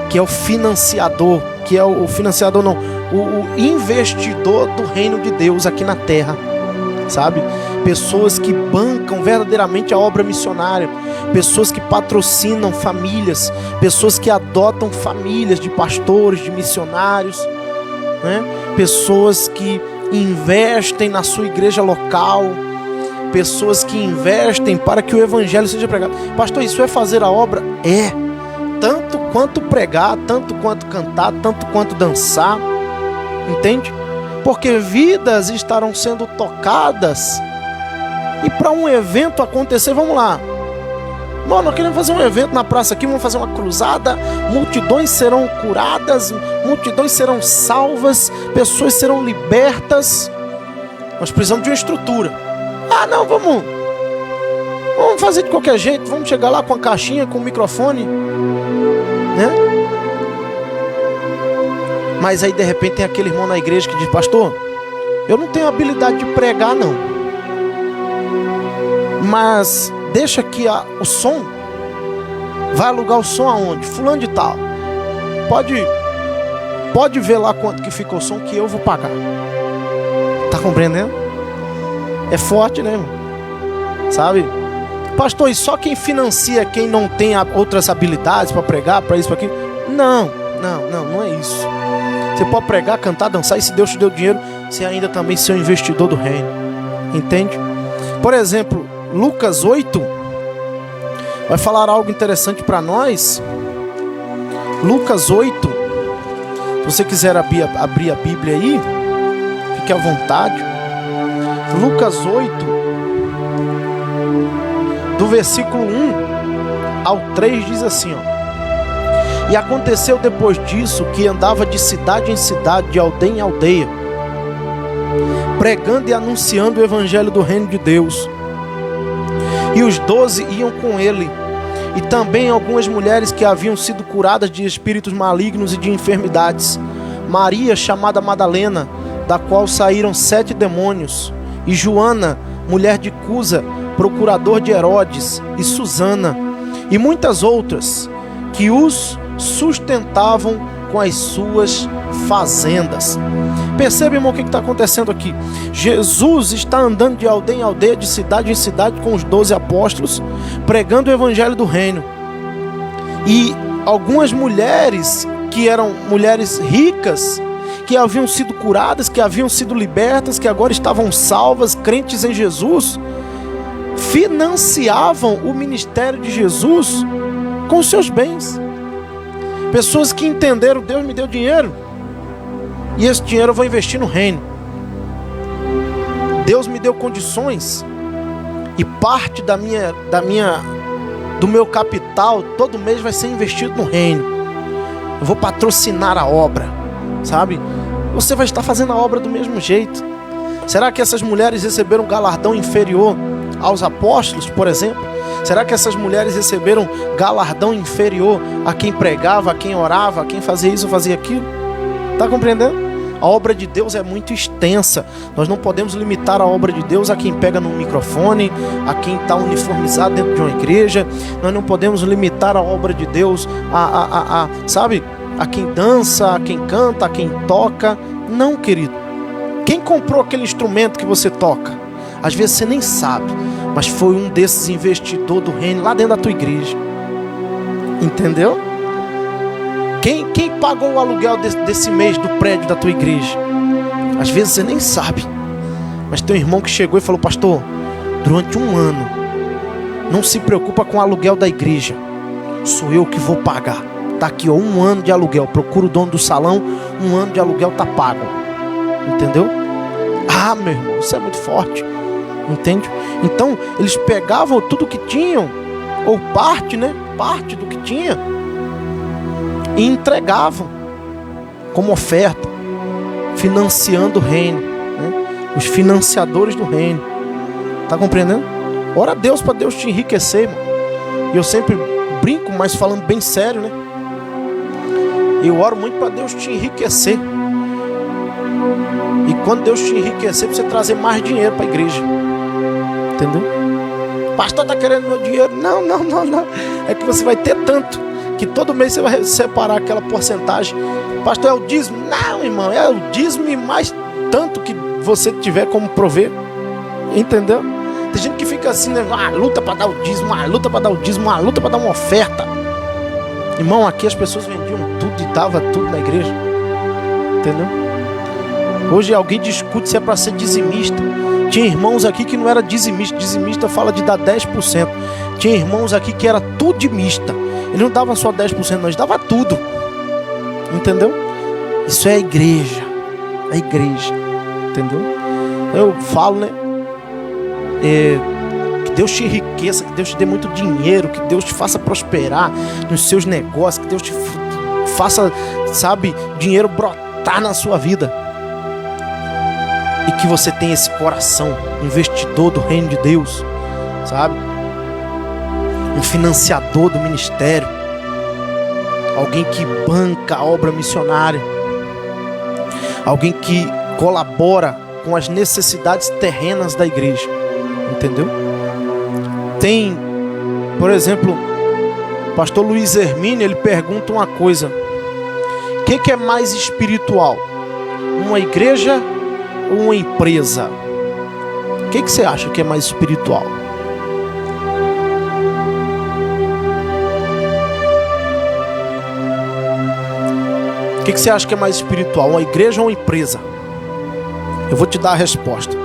A: que é o financiador, que é o financiador não, o investidor do reino de Deus aqui na terra, sabe? Pessoas que bancam verdadeiramente a obra missionária, pessoas que patrocinam famílias, pessoas que adotam famílias de pastores, de missionários, né? Pessoas que investem na sua igreja local, pessoas que investem para que o evangelho seja pregado. Pastor, isso é fazer a obra? É, tanto quanto pregar, tanto quanto cantar, tanto quanto dançar, entende? Porque vidas estarão sendo tocadas. E para um evento acontecer, vamos lá, nós queremos fazer um evento na praça aqui, vamos fazer uma cruzada, multidões serão curadas, multidões serão salvas, pessoas serão libertas. Nós precisamos de uma estrutura. Ah, não, vamos fazer de qualquer jeito, vamos chegar lá com a caixinha, com o microfone, né? Mas aí de repente tem aquele irmão na igreja que diz, pastor, eu não tenho habilidade de pregar não, mas deixa aqui o som. Vai alugar o som aonde? Fulano de tal. Pode ver lá quanto que ficou o som que eu vou pagar. Tá compreendendo? É forte, né, irmão? Sabe? Pastor, e só quem financia quem não tem outras habilidades para pregar, para isso, para aquilo? Não é isso. Você pode pregar, cantar, dançar, e se Deus te deu dinheiro, você ainda também ser um investidor do reino. Entende? Por exemplo, Lucas 8 vai falar algo interessante para nós. Lucas 8, se você quiser abrir a Bíblia aí, fique à vontade. Lucas 8, do versículo 1 ao 3 diz assim, ó: e aconteceu depois disso que andava de cidade em cidade, de aldeia em aldeia, pregando e anunciando o evangelho do reino de Deus. E os 12 iam com ele, e também algumas mulheres que haviam sido curadas de espíritos malignos e de enfermidades. Maria, chamada Madalena, da qual saíram 7 demônios, e Joana, mulher de Cusa, procurador de Herodes, e Susana, e muitas outras, que os sustentavam com as suas fazendas. Perceba, irmão, o que está acontecendo aqui. Jesus está andando de aldeia em aldeia, de cidade em cidade, com os 12 apóstolos, pregando o evangelho do reino. E algumas mulheres, que eram mulheres ricas, que haviam sido curadas, que haviam sido libertas, que agora estavam salvas, crentes em Jesus, financiavam o ministério de Jesus com os seus bens. Pessoas que entenderam: Deus me deu dinheiro, e esse dinheiro eu vou investir no reino. Deus me deu condições, e parte do meu capital todo mês vai ser investido no reino. Eu vou patrocinar a obra, sabe? Você vai estar fazendo a obra do mesmo jeito. Será que essas mulheres receberam um galardão inferior aos apóstolos, por exemplo? Será que essas mulheres receberam galardão inferior a quem pregava, a quem orava, a quem fazia isso, fazia aquilo? Está compreendendo? A obra de Deus é muito extensa. Nós não podemos limitar a obra de Deus a quem pega no microfone, a quem está uniformizado dentro de uma igreja. Nós não podemos limitar a obra de Deus sabe, a quem dança, a quem canta, a quem toca. Não, querido. Quem comprou aquele instrumento que você toca? Às vezes você nem sabe, mas foi um desses investidores do reino lá dentro da tua igreja. Entendeu? Quem pagou o aluguel desse mês do prédio da tua igreja? Às vezes você nem sabe, mas tem um irmão que chegou e falou: pastor, durante um ano, não se preocupa com o aluguel da igreja, sou eu que vou pagar. Está aqui, ó, 1 ano de aluguel. Procura o dono do salão, 1 ano de aluguel está pago. Entendeu? Ah, meu irmão, isso é muito forte. Entende? Então, eles pegavam tudo que tinham, ou parte do que tinha, e entregavam como oferta, financiando o reino, né? Os financiadores do reino. Tá compreendendo? Ora a Deus para Deus te enriquecer, irmão. E eu sempre brinco, mas falando bem sério, né? Eu oro muito para Deus te enriquecer. E quando Deus te enriquecer, você trazer mais dinheiro para a igreja. Entendeu? Pastor, está querendo meu dinheiro? Não. É que você vai ter tanto, que todo mês você vai separar aquela porcentagem. Pastor, é o dízimo? Não, irmão, é o dízimo e mais tanto que você tiver como prover. Entendeu? Tem gente que fica assim, né? Luta para dar o dízimo, luta para dar o dízimo, luta para dar uma oferta. Irmão, aqui as pessoas vendiam tudo e dava tudo na igreja. Entendeu? Hoje alguém discute se é para ser dizimista. Tinha irmãos aqui que não era dizimista. Dizimista fala de dar 10%. Tinha irmãos aqui que era tudimista. Ele não dava só 10%, não, ele dava tudo. Entendeu? Isso é a igreja. A igreja. Entendeu? Eu falo, né? Que Deus te enriqueça, que Deus te dê muito dinheiro, que Deus te faça prosperar nos seus negócios, que Deus te faça, sabe, dinheiro brotar na sua vida. E que você tenha esse coração, investidor do reino de Deus, sabe? Um financiador do ministério. Alguém que banca a obra missionária. Alguém que colabora com as necessidades terrenas da igreja. Entendeu? Tem, por exemplo, o pastor Luiz Hermínio, ele pergunta uma coisa: o que é mais espiritual? Uma igreja ou uma empresa? O que você acha que é mais espiritual? O que você acha que é mais espiritual? Uma igreja ou uma empresa? Eu vou te dar a resposta.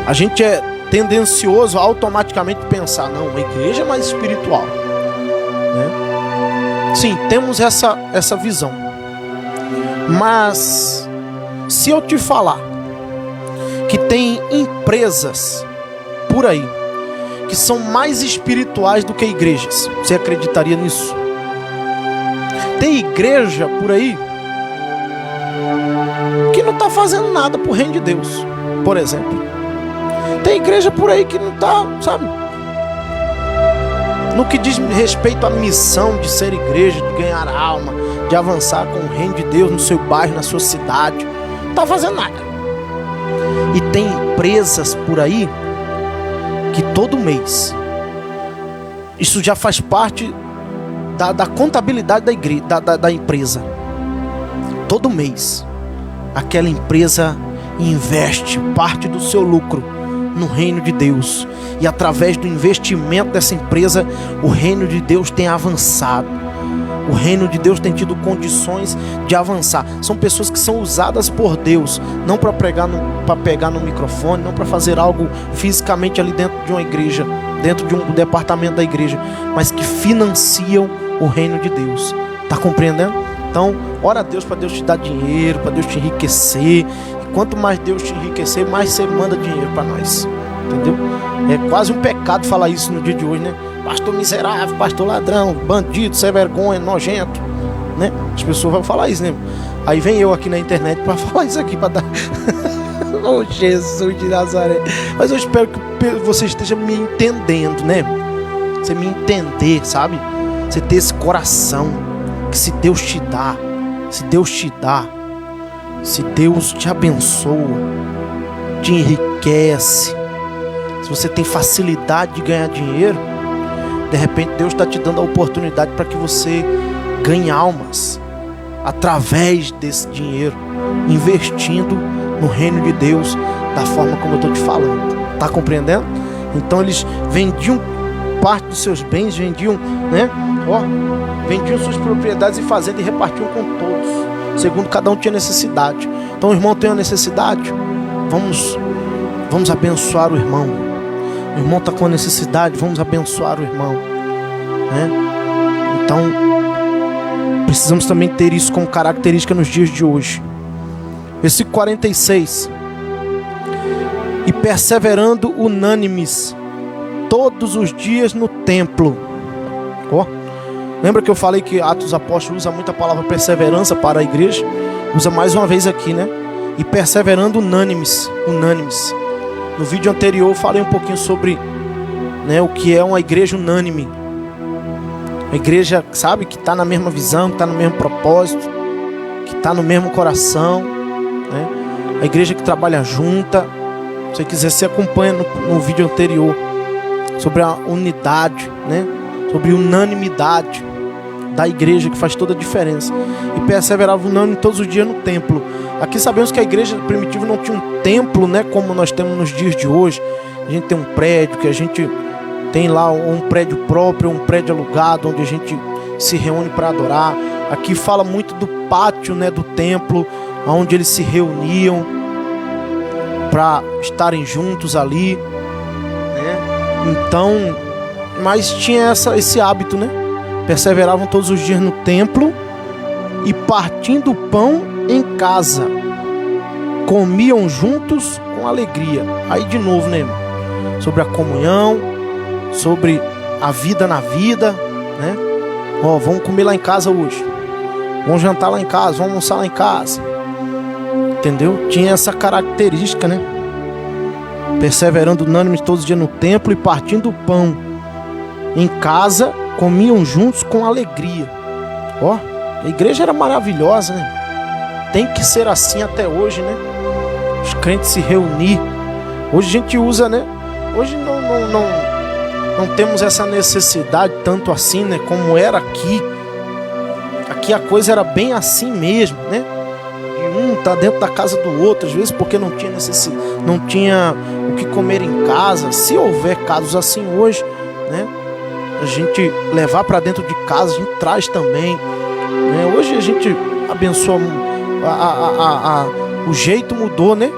A: A gente é tendencioso a automaticamente pensar: não, uma igreja é mais espiritual, né? Sim, temos essa visão. Mas se eu te falar que tem empresas por aí que são mais espirituais do que igrejas, você acreditaria nisso? Tem igreja por aí que não está fazendo nada pro reino de Deus, por exemplo. Tem igreja por aí que não está, sabe? No que diz respeito à missão de ser igreja, de ganhar alma, de avançar com o reino de Deus no seu bairro, na sua cidade, não está fazendo nada. E tem empresas por aí que todo mês, isso já faz parte da contabilidade da igreja, da empresa. Todo mês, aquela empresa investe parte do seu lucro no reino de Deus. E através do investimento dessa empresa, o reino de Deus tem avançado. O reino de Deus tem tido condições de avançar. São pessoas que são usadas por Deus, não para pegar no microfone, não para fazer algo fisicamente ali dentro de uma igreja, dentro de um departamento da igreja, mas que financiam o reino de Deus. Tá compreendendo? Então, ora a Deus para Deus te dar dinheiro, para Deus te enriquecer. E quanto mais Deus te enriquecer, mais você manda dinheiro para nós. Entendeu? É quase um pecado falar isso no dia de hoje, né? Pastor miserável, pastor ladrão, bandido, sem vergonha, nojento, né? As pessoas vão falar isso, né? Aí vem eu aqui na internet para falar isso aqui, para dar... Oh, Jesus de Nazaré. Mas eu espero que você esteja me entendendo, né? Você me entender, sabe? Você ter esse coração que se Deus te dá, se Deus te abençoa, te enriquece, se você tem facilidade de ganhar dinheiro, de repente Deus está te dando a oportunidade para que você ganhe almas através desse dinheiro, investindo no reino de Deus da forma como eu estou te falando. Tá compreendendo? Então eles vendiam parte dos seus bens, vendiam, né? Vendiam suas propriedades e fazendas e repartiam com todos, segundo cada um tinha necessidade. Então o irmão tem uma necessidade, vamos abençoar o irmão. O irmão está com a necessidade, vamos abençoar o irmão, né? Então precisamos também ter isso como característica nos dias de hoje. Versículo 46. E perseverando unânimes todos os dias no templo. Lembra que eu falei que Atos dos Apóstolos usa muito a palavra perseverança para a igreja? Usa mais uma vez aqui, né? E perseverando unânimes. No vídeo anterior eu falei um pouquinho sobre, né, o que é uma igreja unânime. Uma igreja, sabe, que está na mesma visão, que está no mesmo propósito, que está no mesmo coração, né? A igreja que trabalha junta. Se você quiser, se acompanha no vídeo anterior sobre a unidade, né? Sobre unanimidade da igreja, que faz toda a diferença. E perseverava unânime todos os dias no templo. Aqui sabemos que a igreja primitiva não tinha um templo, né, como nós temos nos dias de hoje. A gente tem um prédio, que a gente tem lá um prédio próprio, um prédio alugado, onde a gente se reúne para adorar. Aqui fala muito do pátio, né, do templo, onde eles se reuniam para estarem juntos ali, né? Então, mas tinha esse hábito, né? Perseveravam todos os dias no templo e partindo o pão em casa, comiam juntos com alegria. Aí de novo, né, irmão? Sobre a comunhão, sobre a vida na vida, né? Vamos comer lá em casa hoje, vamos jantar lá em casa, vamos almoçar lá em casa. Entendeu? Tinha essa característica, né? Perseverando unânimes todos os dias no templo e partindo o pão em casa, comiam juntos com alegria. A igreja era maravilhosa, né? Tem que ser assim até hoje, né? Os crentes se reunir. Hoje a gente usa, né? Hoje não temos essa necessidade tanto assim, né? Como era aqui. Aqui a coisa era bem assim mesmo, né? Um tá dentro da casa do outro, às vezes porque não tinha o que comer em casa. Se houver casos assim hoje, né, a gente levar para dentro de casa, a gente traz também, né? Hoje a gente abençoa, o jeito mudou, né?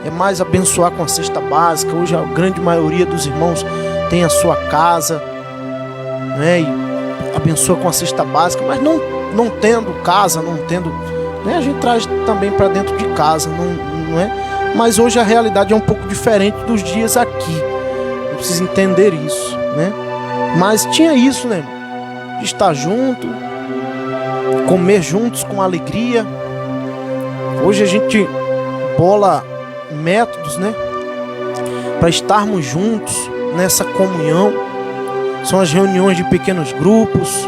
A: É mais abençoar com a cesta básica. Hoje a grande maioria dos irmãos tem a sua casa, né, e abençoa com a cesta básica, mas não tendo casa, não tendo, né, a gente traz também para dentro de casa, não é? Mas hoje a realidade é um pouco diferente dos dias aqui. Eu preciso entender isso, né? Mas tinha isso, né? De estar junto, comer juntos com alegria. Hoje a gente bola métodos, né, para estarmos juntos nessa comunhão. São as reuniões de pequenos grupos,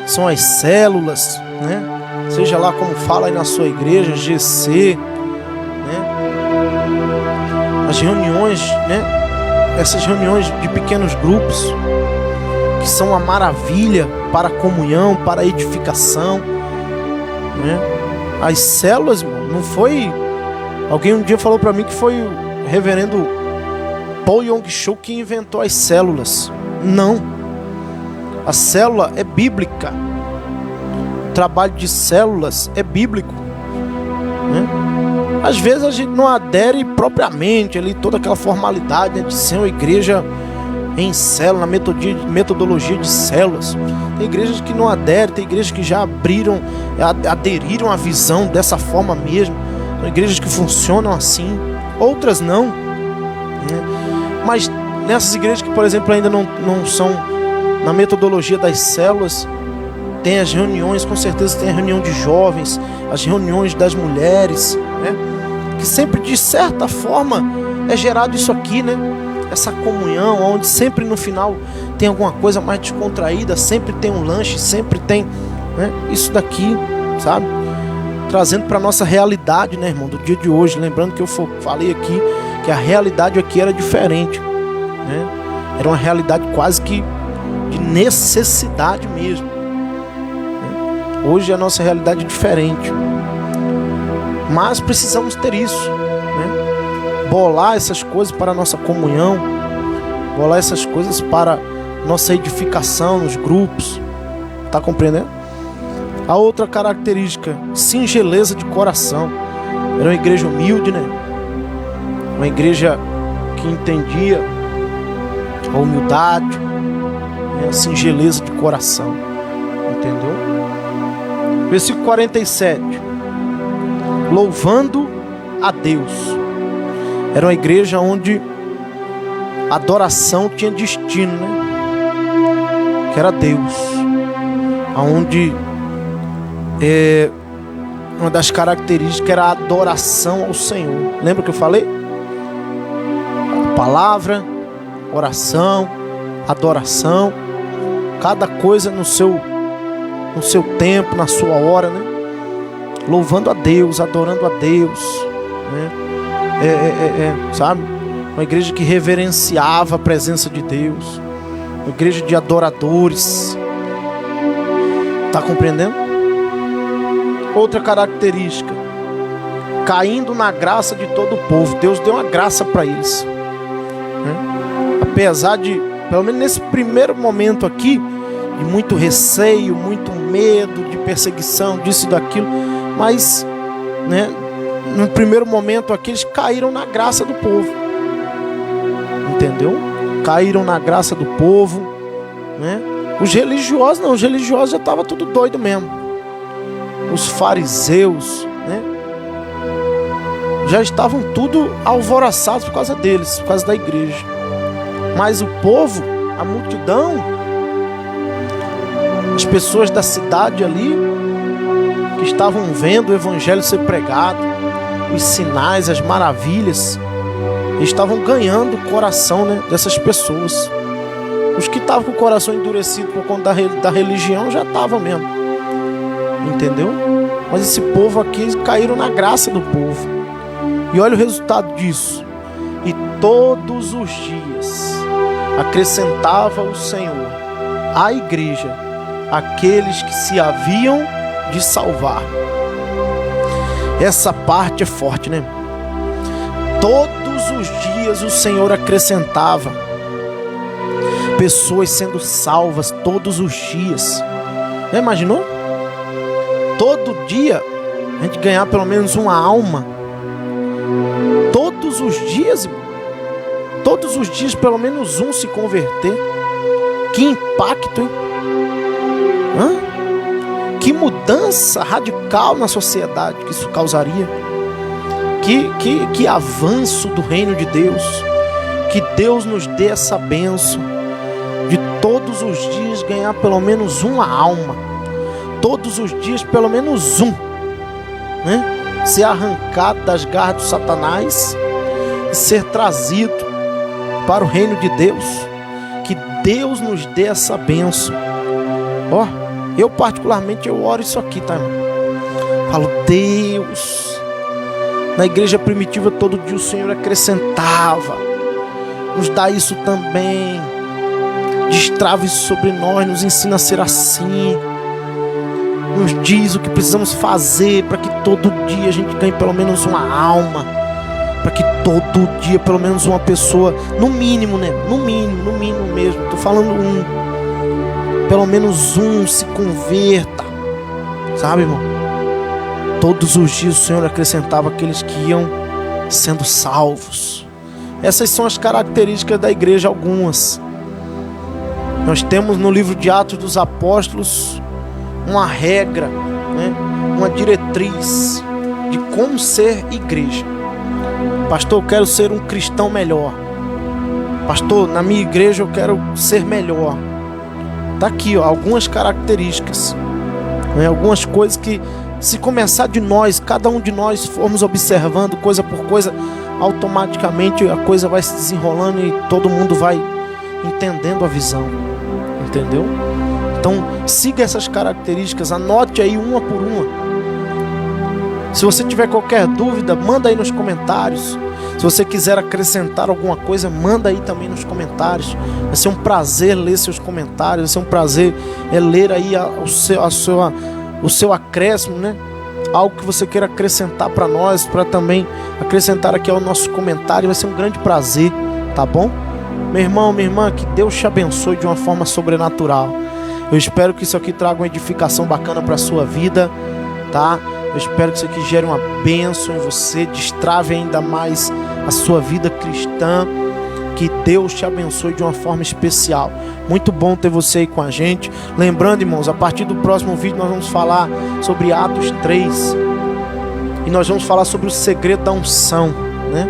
A: são as células, né? Seja lá como fala aí na sua igreja, GC, né? As reuniões, né? Essas reuniões de pequenos grupos, que que são uma maravilha para a comunhão, para a edificação, né? As células, irmão, não foi... Alguém um dia falou para mim que foi o reverendo Paul Yong-Cho que inventou as células. Não. A célula é bíblica. O trabalho de células é bíblico, né? Às vezes a gente não adere propriamente ali toda aquela formalidade, né, de ser uma igreja em célula, na metodologia de células. Tem igrejas que não aderem, tem igrejas que já aderiram à visão dessa forma mesmo. Tem igrejas que funcionam assim, outras não, né? Mas nessas igrejas que, por exemplo, ainda não são na metodologia das células, tem as reuniões, com certeza tem a reunião de jovens, as reuniões das mulheres, né? Que sempre, de certa forma, é gerado isso aqui, né? Essa comunhão, onde sempre no final tem alguma coisa mais descontraída, sempre tem um lanche, sempre tem, né, isso daqui, sabe? Trazendo para nossa realidade, né, irmão, do dia de hoje. Lembrando que eu falei aqui que a realidade aqui era diferente, né? Era uma realidade quase que de necessidade mesmo, né? Hoje a nossa realidade é diferente, mas precisamos ter isso, né? Bolar essas coisas para a nossa comunhão, bolar essas coisas para nossa edificação nos grupos. Tá compreendendo? A outra característica, singeleza de coração. Era uma igreja humilde, né? Uma igreja que entendia a humildade, né? A singeleza de coração. Entendeu? Versículo 47. Louvando a Deus. Era uma igreja onde a adoração tinha destino, né? Que era Deus. Onde uma das características era a adoração ao Senhor. Lembra que eu falei? A palavra, oração, adoração, cada coisa no seu tempo, na sua hora, né? Louvando a Deus, adorando a Deus, né? Sabe? Uma igreja que reverenciava a presença de Deus, uma igreja de adoradores. Tá compreendendo? Outra característica, caindo na graça de todo o povo. Deus deu uma graça para eles, né? Apesar de, pelo menos nesse primeiro momento aqui, de muito receio, muito medo, de perseguição, disso e daquilo, mas, né, no primeiro momento aqui eles caíram na graça do povo, entendeu? Caíram na graça do povo, né? Os religiosos não, os religiosos já estavam tudo doido mesmo. Os fariseus, né, já estavam tudo alvoroçados por causa deles, por causa da igreja. Mas o povo, a multidão, as pessoas da cidade ali, que estavam vendo o evangelho ser pregado, os sinais, as maravilhas, estavam ganhando o coração, né, dessas pessoas. Os que estavam com o coração endurecido por conta da religião já estavam mesmo. Entendeu? Mas esse povo aqui caíram na graça do povo. E olha o resultado disso. E todos os dias acrescentava o Senhor à igreja aqueles que se haviam de salvar. Essa parte é forte, né? Todos os dias o Senhor acrescentava pessoas sendo salvas, todos os dias. Já imaginou? Todo dia a gente ganhar pelo menos uma alma. Todos os dias, irmão. Todos os dias pelo menos um se converter. Que impacto, hein? Que mudança radical na sociedade que isso causaria. Que avanço do reino de Deus. Que Deus nos dê essa bênção de todos os dias ganhar pelo menos uma alma. Todos os dias pelo menos um, né? Ser arrancado das garras do Satanás e ser trazido para o reino de Deus. Que Deus nos dê essa bênção. Ó, eu particularmente eu oro isso aqui, tá, irmão? Falo, Deus, na igreja primitiva todo dia o Senhor acrescentava, nos dá isso também. destrava isso sobre nós, nos ensina a ser assim. Nos diz o que precisamos fazer para que todo dia a gente ganhe pelo menos uma alma, para que todo dia pelo menos uma pessoa, no mínimo, né? No mínimo mesmo, tô falando pelo menos um se converta, sabe, irmão? Todos os dias o Senhor acrescentava aqueles que iam sendo salvos. Essas são as características da igreja, algumas. Nós temos no livro de Atos dos Apóstolos uma regra, né? Uma diretriz de como ser igreja. Pastor, eu quero ser um cristão melhor. Pastor, na minha igreja eu quero ser melhor. Tá aqui, ó, algumas características, né? Algumas coisas que, se começar de nós, cada um de nós formos observando coisa por coisa, automaticamente a coisa vai se desenrolando e todo mundo vai entendendo a visão, entendeu? Então siga essas características, anote aí uma por uma. Se você tiver qualquer dúvida, manda aí nos comentários. Se você quiser acrescentar alguma coisa, manda aí também nos comentários. Vai ser um prazer ler seus comentários, vai ser um prazer ler aí o seu acréscimo, né? Algo que você queira acrescentar para nós, para também acrescentar aqui ao nosso comentário. Vai ser um grande prazer, tá bom? Meu irmão, minha irmã, que Deus te abençoe de uma forma sobrenatural. Eu espero que isso aqui traga uma edificação bacana para a sua vida, tá? Eu espero que isso aqui gere uma bênção em você, destrave ainda mais a sua vida cristã. Que Deus te abençoe de uma forma especial. Muito bom ter você aí com a gente. Lembrando, irmãos, a partir do próximo vídeo nós vamos falar sobre Atos 3. E nós vamos falar sobre o segredo da unção, né?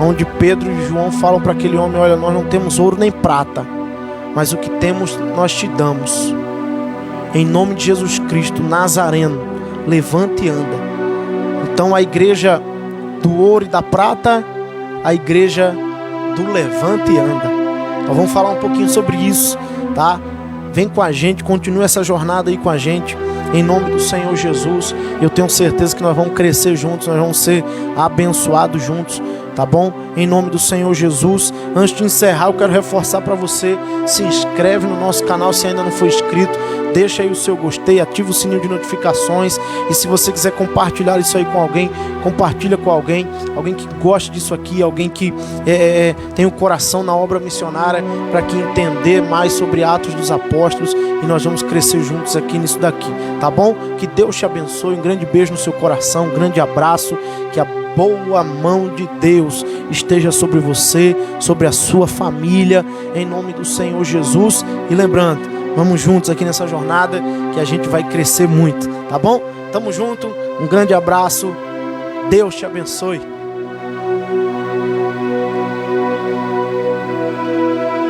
A: Onde Pedro e João falam para aquele homem: olha, nós não temos ouro nem prata, mas o que temos nós te damos. Em nome de Jesus Cristo Nazareno, levante e anda. Então a igreja do ouro e da prata, a igreja do levante e anda. Nós vamos falar um pouquinho sobre isso, tá? Vem com a gente, continue essa jornada aí com a gente, em nome do Senhor Jesus. Eu tenho certeza que nós vamos crescer juntos, nós vamos ser abençoados juntos, tá bom? Em nome do Senhor Jesus. Antes de encerrar, eu quero reforçar para você: se inscreve no nosso canal se ainda não for inscrito, deixa aí o seu gostei, ativa o sininho de notificações, e se você quiser compartilhar isso aí com alguém, compartilha com alguém que goste disso aqui, alguém que tem o coração na obra missionária, para que entender mais sobre Atos dos Apóstolos, e nós vamos crescer juntos aqui nisso daqui, tá bom? Que Deus te abençoe, um grande beijo no seu coração, um grande abraço, que a boa mão de Deus esteja sobre você, sobre a sua família, em nome do Senhor Jesus. E lembrando, vamos juntos aqui nessa jornada, que a gente vai crescer muito, tá bom? Tamo junto, um grande abraço, Deus te abençoe.